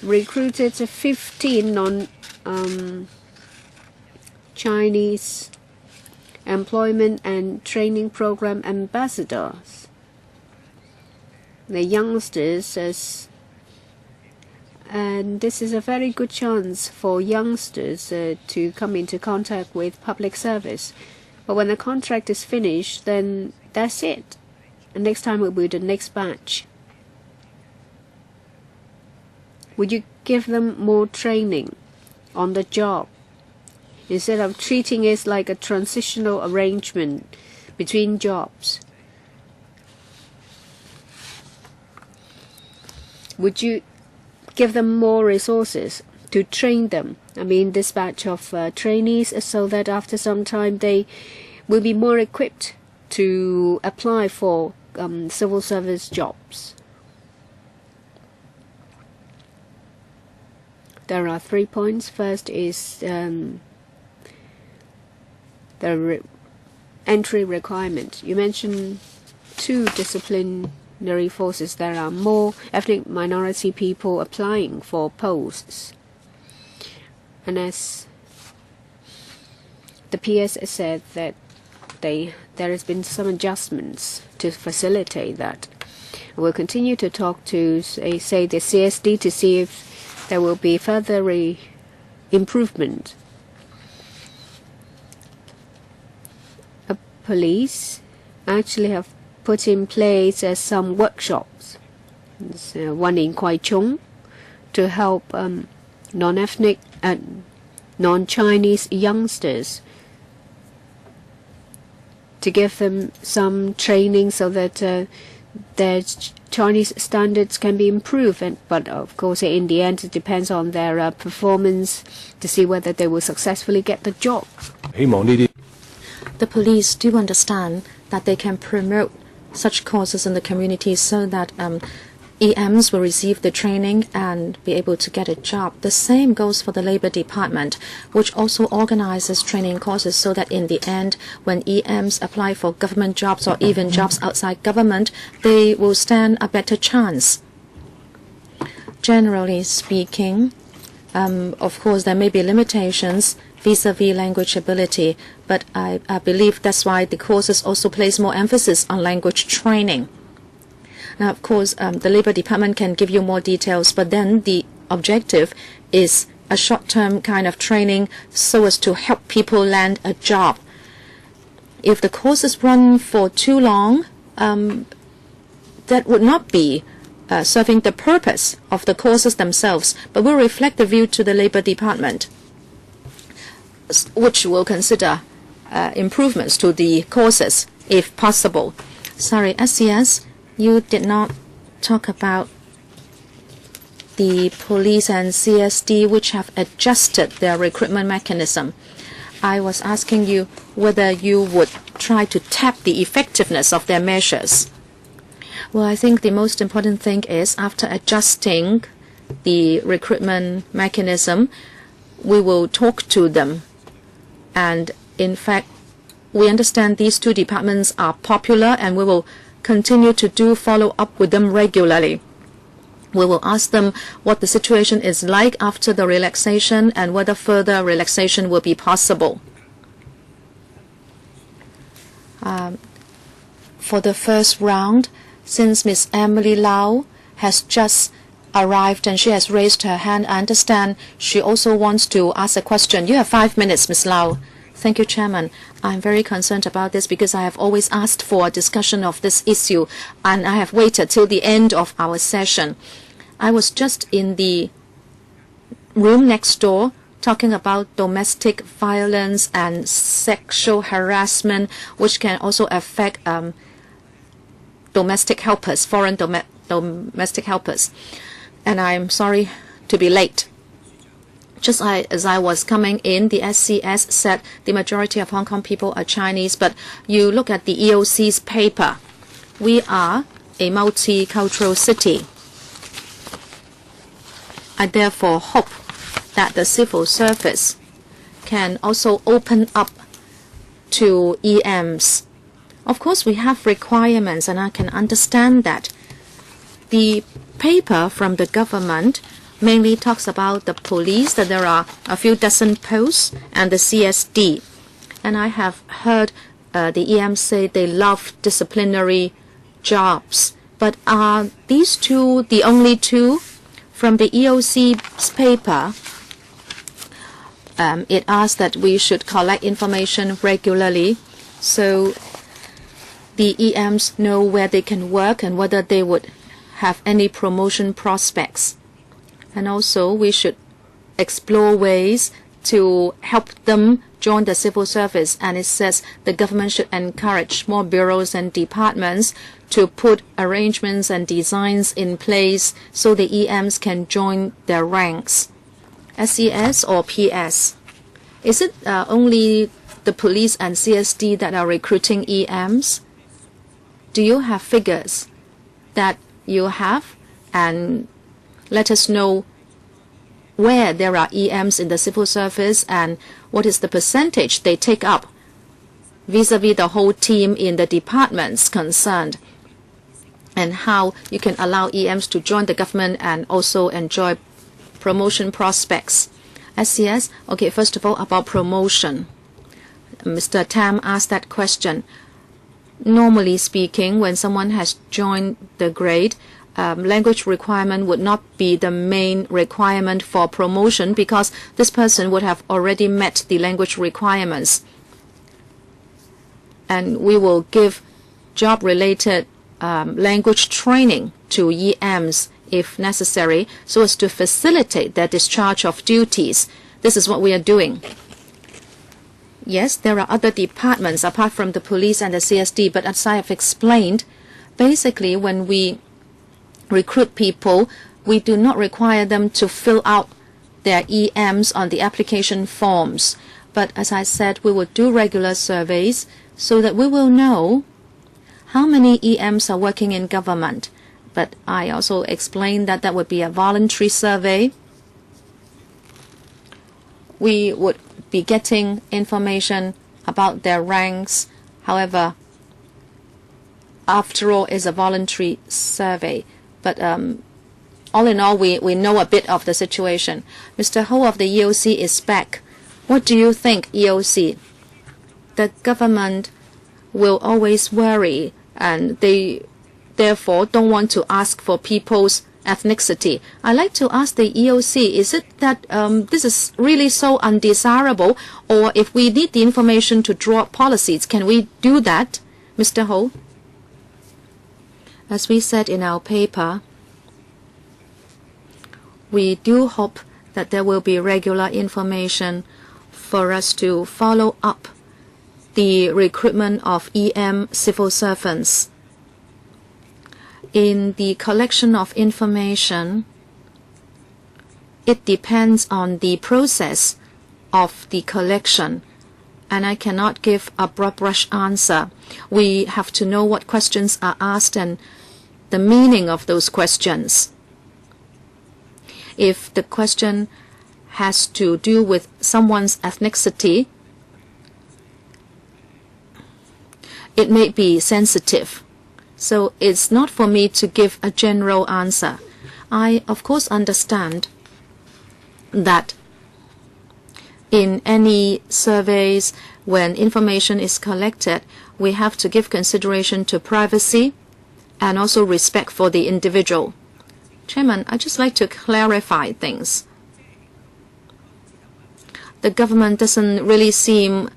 [SPEAKER 2] recruited 15 non-Chinese employment and training program ambassadors. The youngsters, and this is a very good chance for youngsters to come into contact with public service. But when the contract is finished, then that's it. And next time it will be the next batch. Would you give them more training on the job, instead of treating it like a transitional arrangement between jobs? Would you give them more resources to train them? I mean, this batch of trainees, so that after some time they will be more equipped to apply for civil service jobs. There are 3 points. First is the entry requirement. You mentioned 2 disciplinary forces. There are more ethnic minority people applying for posts. And as the PS said that there has been some adjustments to facilitate that. We'll continue to talk to, say, the CSD to see if there will be further improvement. Police actually have put in place some workshops. There's one in Kwai Chung to help non-ethnic and non-Chinese youngsters, to give them some training so that their Chinese standards can be improved. But of course, in the end, it depends on their performance to see whether they will successfully get the job.
[SPEAKER 4] The police do understand that they can promote such courses in the community so that EMs will receive the training and be able to get a job. The same goes for the Labor Department, which also organizes training courses so that in the end, when EMs apply for government jobs or even jobs outside government, they will stand a better chance. Generally speaking, of course, there may be limitations vis-a-vis language ability, but I believe that's why the courses also place more emphasis on language training. Now, of course, the Labor Department can give you more details, but then the objective is a short-term kind of training so as to help people land a job. If the courses run for too long, that would not be serving the purpose of the courses themselves, but will reflect the view to the Labor Department, which will consider improvements to the courses if possible. Sorry, SCS, you did not talk about the police and CSD which have adjusted their recruitment mechanism. I was asking you whether you would try to tap the effectiveness of their measures. Well, I think the most important thing is after adjusting the recruitment mechanism, we will talk to them. And in fact, we understand these two departments are popular, and we will continue to do follow up with them regularly. We will ask them what the situation is like after the relaxation and whether further relaxation will be possible. For the first round, since Ms. Emily Lau has just arrived and she has raised her hand, I understand she also wants to ask a question. You have 5 minutes, Ms. Lau. Thank you, Chairman. I'm very concerned about this because I have always asked for a discussion of this issue, and I have waited till the end of our session. I was just in the room next door talking about domestic violence and sexual harassment, which can also affect domestic helpers, foreign domestic helpers. And I'm sorry to be late. Just as I was coming in, the SCS said the majority of Hong Kong people are Chinese, but you look at the EOC's paper. We are a multicultural city. I therefore hope that the civil service can also open up to EMs. Of course, we have requirements, and I can understand that. The paper from the government mainly talks about the police, that there are a few dozen posts, and the CSD. And I have heard the EM say they love disciplinary jobs. But are these two the only two? From the EOC's paper, it asks that we should collect information regularly so the EMs know where they can work and whether they would have any promotion prospects. And also we should explore ways to help them join the civil service. And it says the government should encourage more bureaus and departments to put arrangements and designs in place so the EMs can join their ranks. SES or PS? Is it only the police and CSD that are recruiting EMs? Do you have figures that you have? And let us know where there are EMs in the civil service and what is the percentage they take up vis-a-vis the whole team in the departments concerned, and how you can allow EMs to join the government and also enjoy promotion prospects. SCS, okay, first of all, about promotion. Mr. Tam asked that question. Normally speaking, when someone has joined the grade, language requirement would not be the main requirement for promotion because this person would have already met the language requirements. And we will give job-related language training to EMs if necessary, so as to facilitate their discharge of duties. This is what we are doing. Yes, there are other departments apart from the police and the CSD, but as I have explained, basically when we recruit people, we do not require them to fill out their EMs on the application forms. But as I said, we will do regular surveys so that we will know how many EMs are working in government. But I also explained that that would be a voluntary survey. We would be getting information about their ranks. However, after all, it's a voluntary survey. But all in all, we know a bit of the situation. Mr. Ho of the EOC is back. What do you think, EOC? The government will always worry, and they therefore don't want to ask for people's ethnicity. I'd like to ask the EOC, is it that this is really so undesirable, or if we need the information to draw up policies, can we do that, Mr. Ho? As we said in our paper, we do hope that there will be regular information for us to follow up the recruitment of EM civil servants. In the collection of information, it depends on the process of the collection, and I cannot give a broad brush answer. We have to know what questions are asked and the meaning of those questions. If the question has to do with someone's ethnicity, it may be sensitive. So it's not for me to give a general answer. I, of course, understand that in any surveys, when information is collected, we have to give consideration to privacy and also respect for the individual. Chairman, I'd just like to clarify things. The government doesn't really seem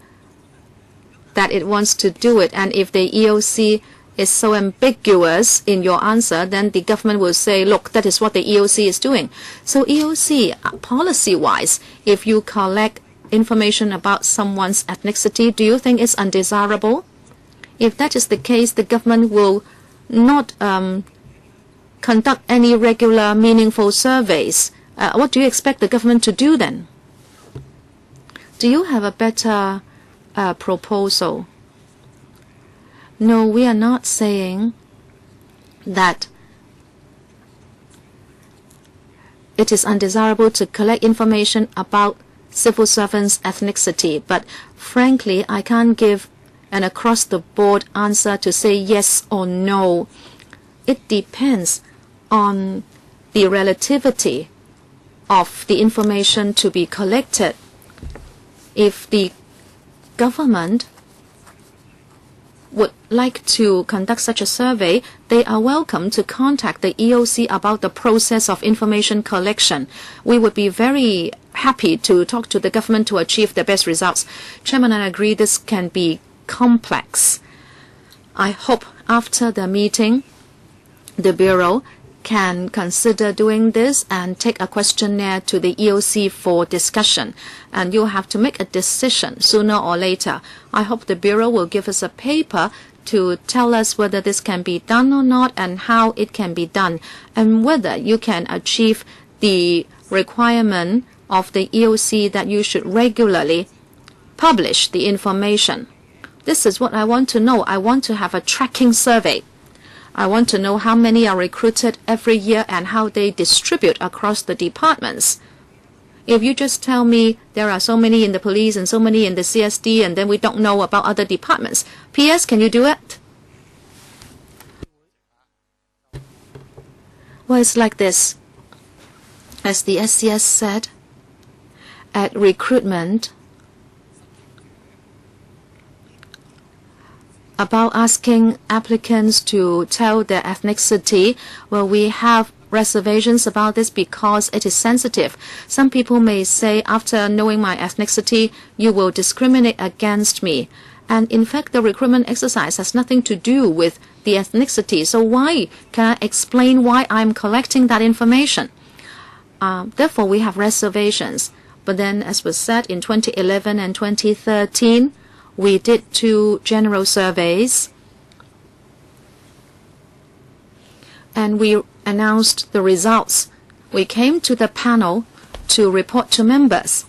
[SPEAKER 4] that it wants to do it, and if the EOC is so ambiguous in your answer, then the government will say, look, that is what the EOC is doing. So EOC, policy-wise, if you collect information about someone's ethnicity, do you think it's undesirable? If that is the case, the government will not conduct any regular, meaningful surveys. What do you expect the government to do then? Do you have a better proposal? No, we are not saying that it is undesirable to collect information about civil servants' ethnicity, but frankly, I can't give an across-the-board answer to say yes or no. It depends on the relativity of the information to be collected. If the government would like to conduct such a survey, they are welcome to contact the EOC about the process of information collection. We would be very happy to talk to the government to achieve the best results. Chairman, I agree this can be complex. I hope after the meeting, the Bureau can consider doing this and take a questionnaire to the EOC for discussion. And you'll have to make a decision sooner or later. I hope the Bureau will give us a paper to tell us whether this can be done or not and how it can be done, and whether you can achieve the requirement of the EOC that you should regularly publish the information. This is what I want to know. I want to have a tracking survey. I want to know how many are recruited every year and how they distribute across the departments. If you just tell me there are so many in the police and so many in the CSD and then we don't know about other departments, PS, can you do it? Well, it's like this. As the SCS said, at recruitment about asking applicants to tell their ethnicity. Well, we have reservations about this because it is sensitive. Some people may say, after knowing my ethnicity, you will discriminate against me. And in fact, the recruitment exercise has nothing to do with the ethnicity. So why can I explain why I'm collecting that information? Therefore, we have reservations. But then, as was said, in 2011 and 2013, we did 2 general surveys. And we announced the results. We came to the panel to report to members.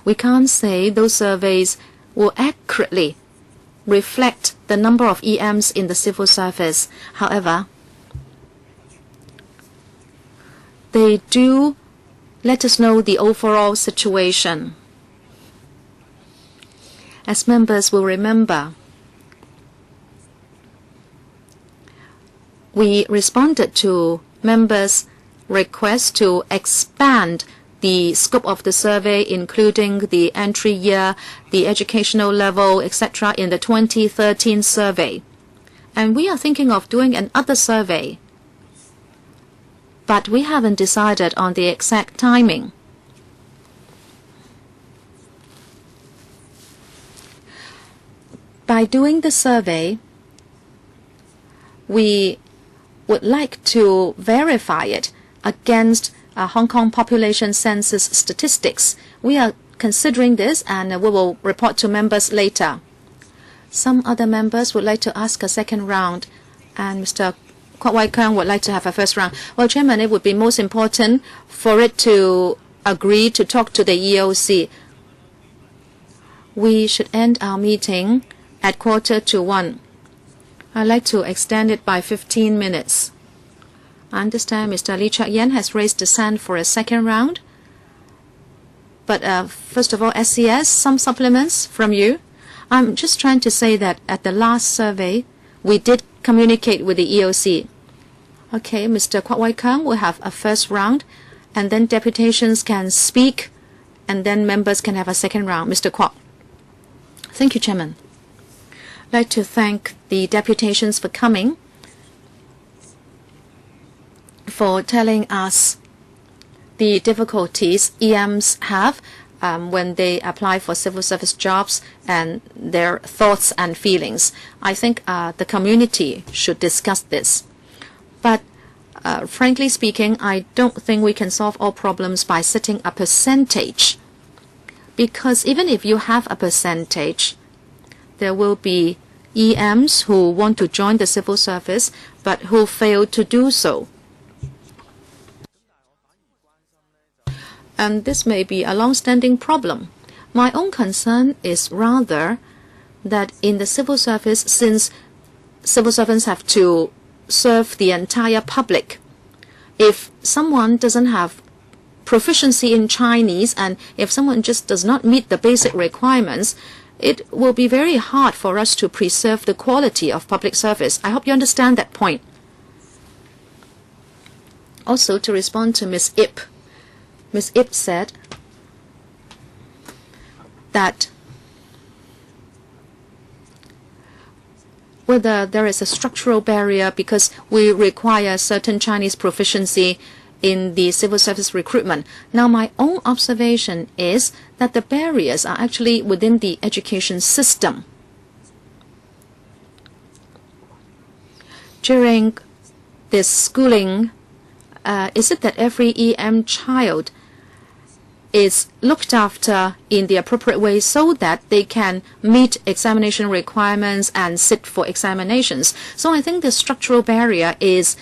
[SPEAKER 4] We can't say those surveys will accurately reflect the number of EMs in the civil service. However, they do let us know the overall situation. As members will remember, we responded to members' request to expand the scope of the survey, including the entry year, the educational level, etc., in the 2013 survey. And we are thinking of doing another survey, but we haven't decided on the exact timing. By doing the survey, we would like to verify it against Hong Kong population census statistics. We are considering this, and we will report to members later. Some other members would like to ask a second round, and Mr. Kwok Wai Keung would like to have a first round. Well, Chairman, it would be most important for it to agree to talk to the EOC. We should end our meeting at 1:45. I'd like to extend it by 15 minutes. I understand Mr. Lee Chak-yen has raised his hand for a second round. But first of all, SCS, some supplements from you. I'm just trying to say that at the last survey, we did communicate with the EOC. Okay, Mr. Kwok Wai Keung will have a first round, and then deputations can speak, and then members can have a second round. Mr. Kwok. Thank you, Chairman. I'd like to thank the deputations for coming, for telling us the difficulties EMs have when they apply for civil service jobs and their thoughts and feelings. I think the community should discuss this. But frankly speaking, I don't think we can solve all problems by setting a percentage. Because even if you have a percentage, there will be EMs who want to join the civil service but who fail to do so. And this may be a long-standing problem. My own concern is rather that in the civil service, since civil servants have to serve the entire public, if someone doesn't have proficiency in Chinese and if someone just does not meet the basic requirements, it will be very hard for us to preserve the quality of public service. I hope you understand that point. Also, to respond to Ms. Ip. Ms. Ip said that whether there is a structural barrier because we require certain Chinese proficiency in the civil service recruitment. Now, my own observation is that the barriers are actually within the education system. During this schooling, is it that every EM child is looked after in the appropriate way so that they can meet examination requirements and sit for examinations? So I think the structural barrier is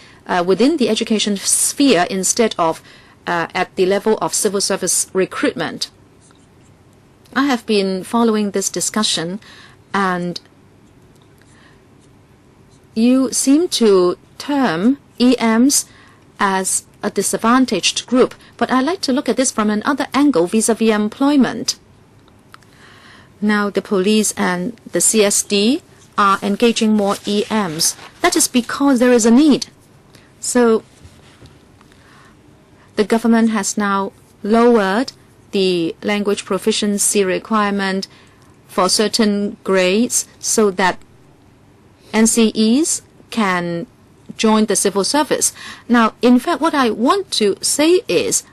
[SPEAKER 4] within the education sphere instead of at the level of civil service recruitment. I have been following this discussion, and you seem to term EMs as a disadvantaged group, but I like to look at this from another angle vis-à-vis employment. Now the police and the CSD are engaging more EMs. That is because there is a need. So the government has now lowered the language proficiency requirement for certain grades so that NCEs can join the civil service. Now, in fact, what I want to say is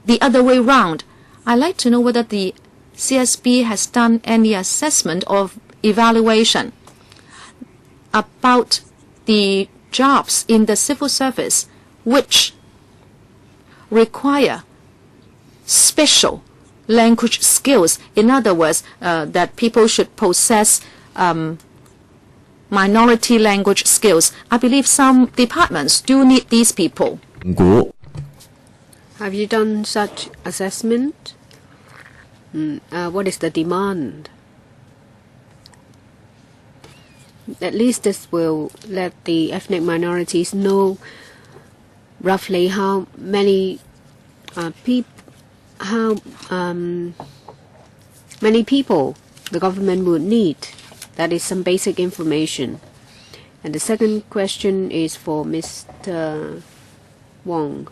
[SPEAKER 4] the other way round. I'd like to know whether the CSB has done any assessment or evaluation about the jobs in the civil service which require special language skills. In other words, that people should possess minority language skills. I believe some departments do need these people.
[SPEAKER 2] Have you done such assessment? What is the demand? At least this will let the ethnic minorities know roughly how many many people the government would need. That is some basic information. And the second question is for Mr. Wong.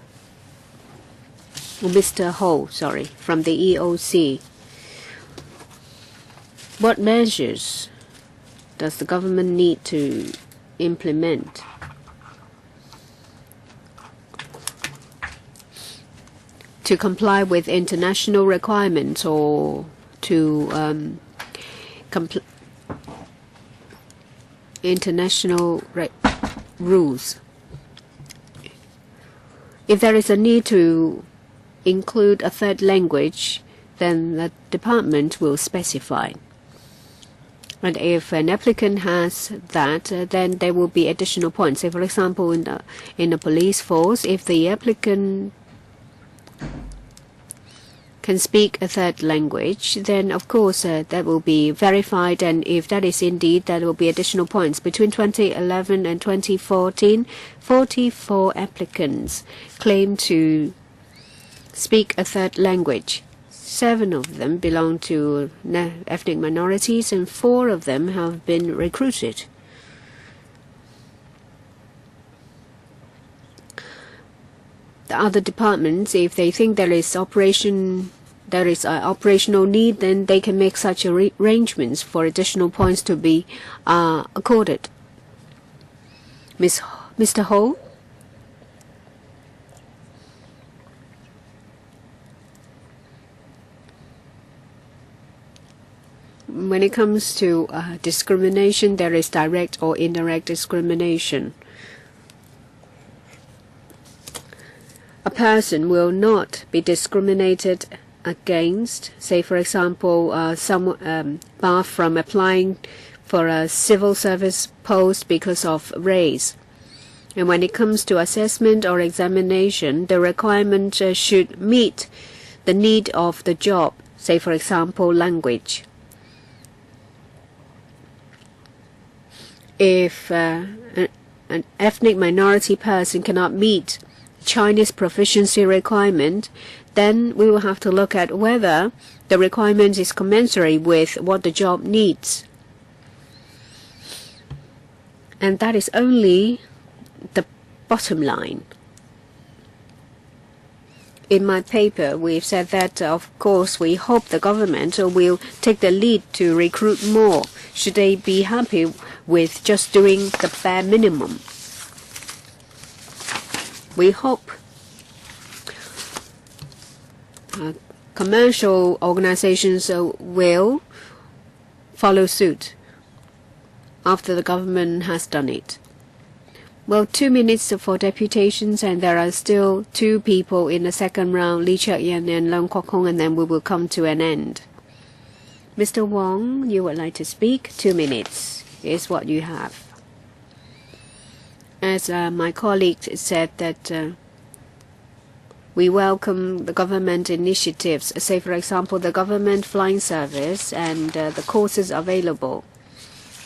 [SPEAKER 2] Mr. Ho, sorry, from the EOC. What measures does the government need to implement to comply with international requirements or to international rules? If there is a need to include a third language, then the department will specify. And if an applicant has that, then there will be additional points. Say, for example, in the police force, if the applicant can speak a third language, then of course that will be verified, and if that is indeed, there will be additional points. Between 2011 and 2014, 44 applicants claimed to speak a third language. 7 of them belong to ethnic minorities, and 4 of them have been recruited. The other departments, if they think there is an operational need, then they can make such arrangements for additional points to be accorded. Mr. Ho? When it comes to discrimination, there is direct or indirect discrimination. A person will not be discriminated against, say for example, someone barred from applying for a civil service post because of race. And when it comes to assessment or examination, the requirement should meet the need of the job, say for example, language. If an ethnic minority person cannot meet Chinese proficiency requirement, then we will have to look at whether the requirement is commensurate with what the job needs. And that is only the bottom line. In my paper, we've said that, of course, we hope the government will take the lead to recruit more. Should they be happy with just doing the bare minimum? We hope commercial organizations will follow suit after the government has done it. Well, 2 minutes for deputations, and there are still 2 people in the second round, Lee Chek-yen and Leung Kwok-hong, and then we will come to an end. Mr. Wong, you would like to speak? 2 minutes is what you have. As my colleague said that we welcome the government initiatives, say for example the government flying service and the courses available.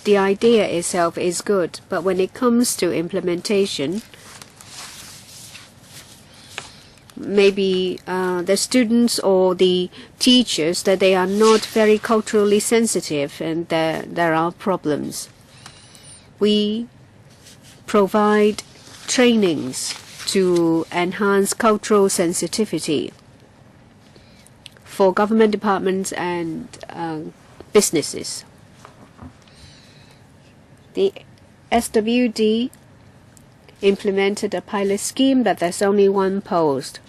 [SPEAKER 2] The idea itself is good, but when it comes to implementation, maybe the students or the teachers, that they are not very culturally sensitive, and there are problems. We provide trainings to enhance cultural sensitivity. for government departments and businesses. The SWD implemented a pilot scheme, but there's only one post.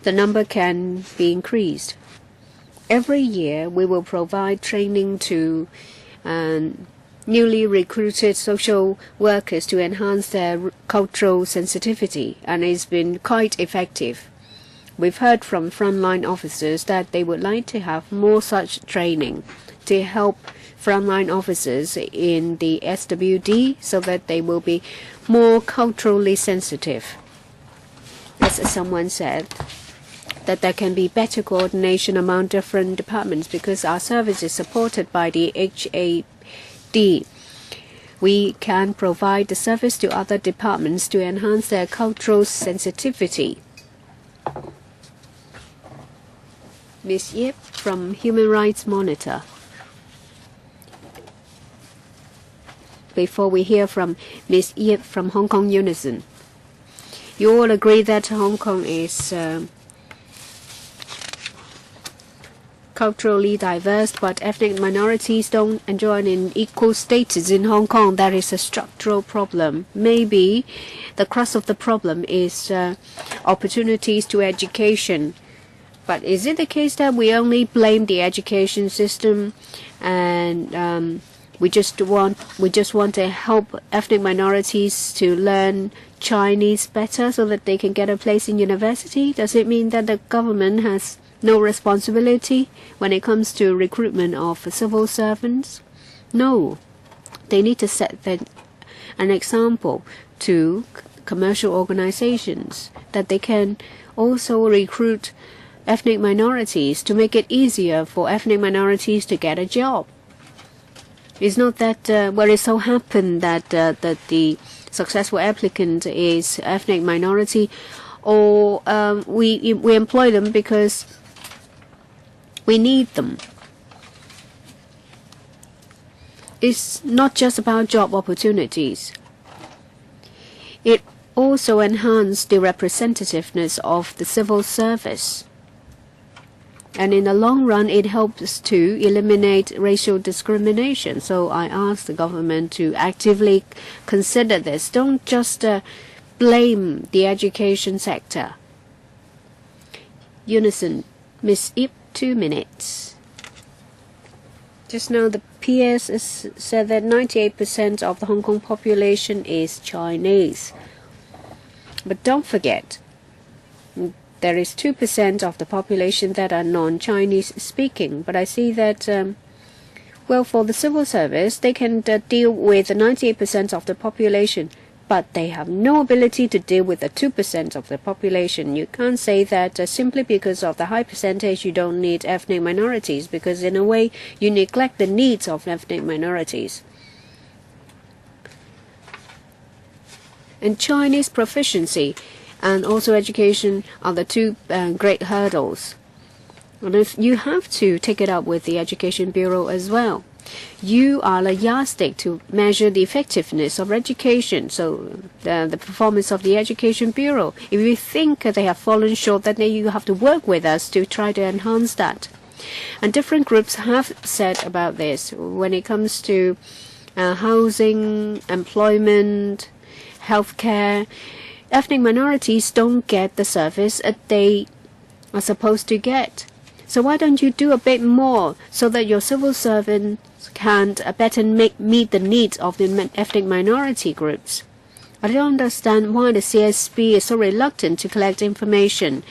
[SPEAKER 2] The number can be increased. Every year, we will provide training to newly recruited social workers to enhance their cultural sensitivity, and it's been quite effective. We've heard from frontline officers that they would like to have more such training to help frontline officers in the SWD so that they will be more culturally sensitive. As someone said, that there can be better coordination among different departments because our service is supported by the HAD. We can provide the service to other departments to enhance their cultural sensitivity. Ms. Yip from Human Rights Monitor. Before we hear from Ms. Yip from Hong Kong Unison, you all agree that Hong Kong is culturally diverse, but ethnic minorities don't enjoy an equal status in Hong Kong. That is a structural problem. Maybe the crux of the problem is opportunities to education. But is it the case that we only blame the education system and we just want to help ethnic minorities to learn Chinese better so that they can get a place in university? Does it mean that the government has no responsibility when it comes to recruitment of civil servants? No. They need to set an example to commercial organizations that they can also recruit ethnic minorities to make it easier for ethnic minorities to get a job. It's not that it so happened that the successful applicant is ethnic minority, or we employ them because we need them. It's not just about job opportunities. It also enhances the representativeness of the civil service. And in the long run, it helps to eliminate racial discrimination. So I ask the government to actively consider this. Don't just blame the education sector. Unison, Ms. Ip, 2 minutes. Just now the PS said that 98% of the Hong Kong population is Chinese. But don't forget, there is 2% of the population that are non-Chinese speaking. But I see that, for the civil service, they can deal with 98% of the population, but they have no ability to deal with the 2% of the population. You can't say that simply because of the high percentage you don't need ethnic minorities, because in a way you neglect the needs of ethnic minorities. And Chinese proficiency and also education are the two great hurdles. And if you have to take it up with the Education Bureau as well. You are a yardstick to measure the effectiveness of education, so the performance of the Education Bureau. If you think they have fallen short, then you have to work with us to try to enhance that. And different groups have said about this when it comes to housing, employment, healthcare. Ethnic minorities don't get the service they are supposed to get. So why don't you do a bit more so that your civil servants can better meet the needs of the ethnic minority groups? I don't understand why the CSB is so reluctant to collect information.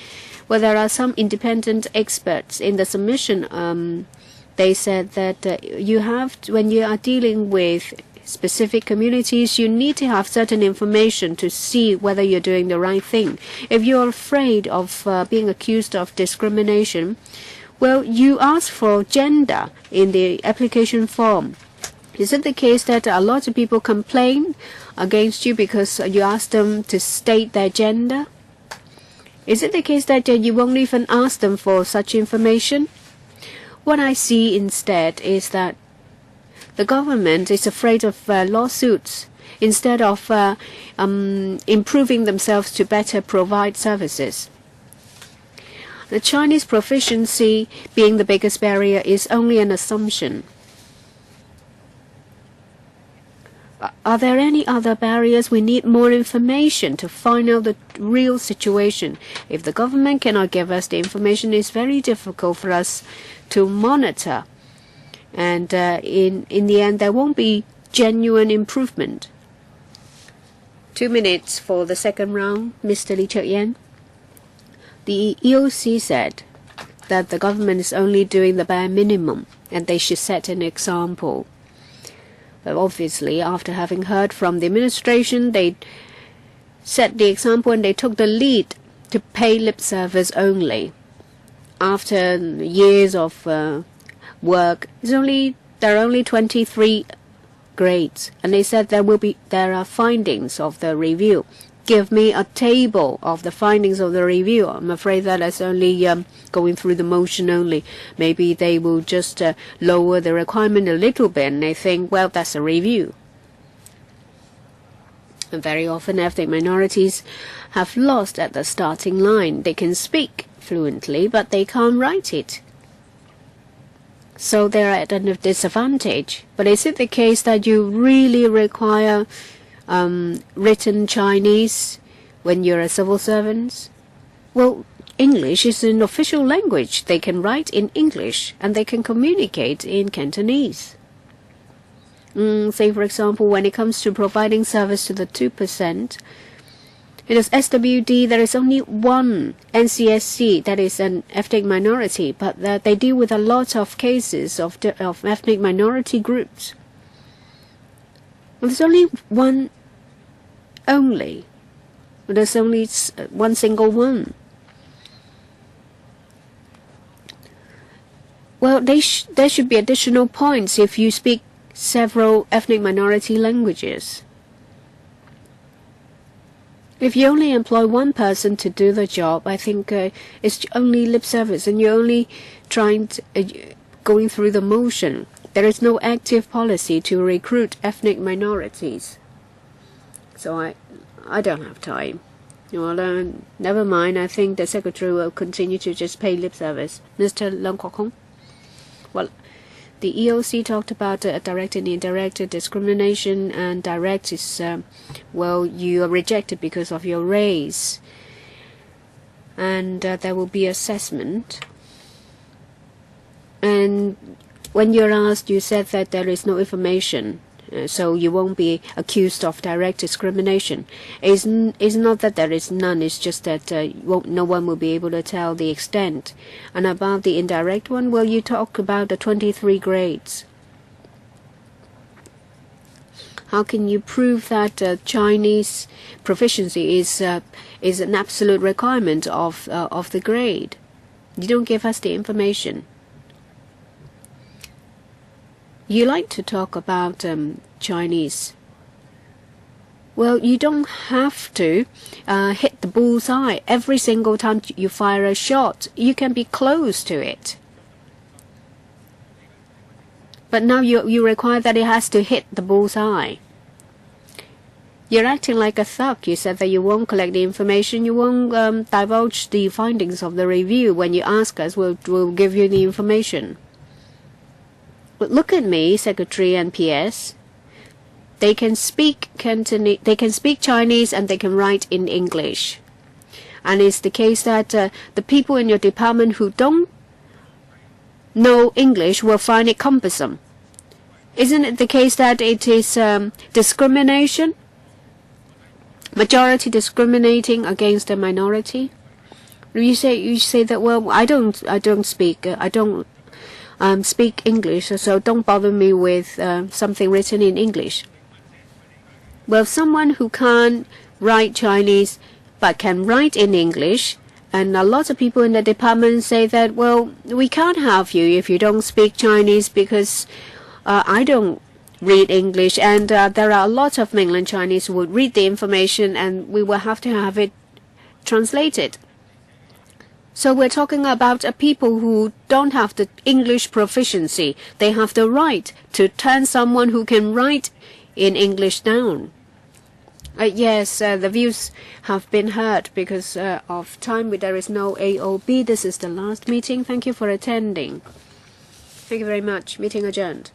[SPEAKER 2] Well, there are some independent experts in the submission. They said that when you are dealing with specific communities, you need to have certain information to see whether you're doing the right thing. If you're afraid of being accused of discrimination, well, you ask for gender in the application form. Is it the case that a lot of people complain against you because you ask them to state their gender? Is it the case that you won't even ask them for such information? What I see instead is that the government is afraid of lawsuits instead of improving themselves to better provide services. The Chinese proficiency being the biggest barrier is only an assumption. Are there any other barriers? We need more information to find out the real situation. If the government cannot give us the information, it's very difficult for us to monitor. And in the end, there won't be genuine improvement. 2 minutes for the second round. Mr. Lee Cheuk-yen. The EOC said that the government is only doing the bare minimum and they should set an example. But obviously, after having heard from the administration, they set the example and they took the lead to pay lip service only. After years of work, there are only 23 grades, and they said there are findings of the review. Give me a table of the findings of the review. I'm afraid that is only going through the motion only. Maybe they will just lower the requirement a little bit and they think, well, that's a review. And very often ethnic minorities have lost at the starting line. They can speak fluently, but they can't write it. So they're at a disadvantage. But is it the case that you really require written Chinese when you're a civil servant? Well, English is an official language. They can write in English and they can communicate in Cantonese. Say, for example, when it comes to providing service to the 2%, it is SWD, there is only one NCSC that is an ethnic minority, but they deal with a lot of cases of ethnic minority groups. Well, there's only one only. There's only one single one. Well, there should be additional points if you speak several ethnic minority languages. If you only employ one person to do the job, I think it's only lip service and you're only going through the motion. There is no active policy to recruit ethnic minorities. So I don't have time. Well, never mind. I think the Secretary will continue to just pay lip service. Mr. Leung Kwok-hong? Well, the EOC talked about direct and indirect discrimination, and direct is, well, you are rejected because of your race. And there will be assessment. And when you're asked, you said that there is no information, so you won't be accused of direct discrimination. It's not that there is none, it's just that no one will be able to tell the extent. And about the indirect one, well, you talk about the 23 grades. How can you prove that Chinese proficiency is an absolute requirement of the grade? You don't give us the information. You like to talk about Chinese. Well, you don't have to hit the bullseye every single time you fire a shot. You can be close to it. But now you require that it has to hit the bullseye. You're acting like a thug. You said that you won't collect the information. You won't divulge the findings of the review. When you ask us, we'll give you the information. But look at me, Secretary and PS. They can speak Cantonese, they can speak Chinese, and they can write in English. And it's the case that the people in your department who don't know English will find it cumbersome. Isn't it the case that it is discrimination? Majority discriminating against the minority? You say that, well, I don't speak English, so don't bother me with something written in English. Well, someone who can't write Chinese but can write in English, and a lot of people in the department say that, well, we can't have you if you don't speak Chinese because I don't read English, and there are a lot of mainland Chinese who would read the information and we will have to have it translated. So we're talking about people who don't have the English proficiency. They have the right to turn someone who can write in English down. Yes, the views have been heard because of time. There is no AOB. This is the last meeting. Thank you for attending. Thank you very much. Meeting adjourned.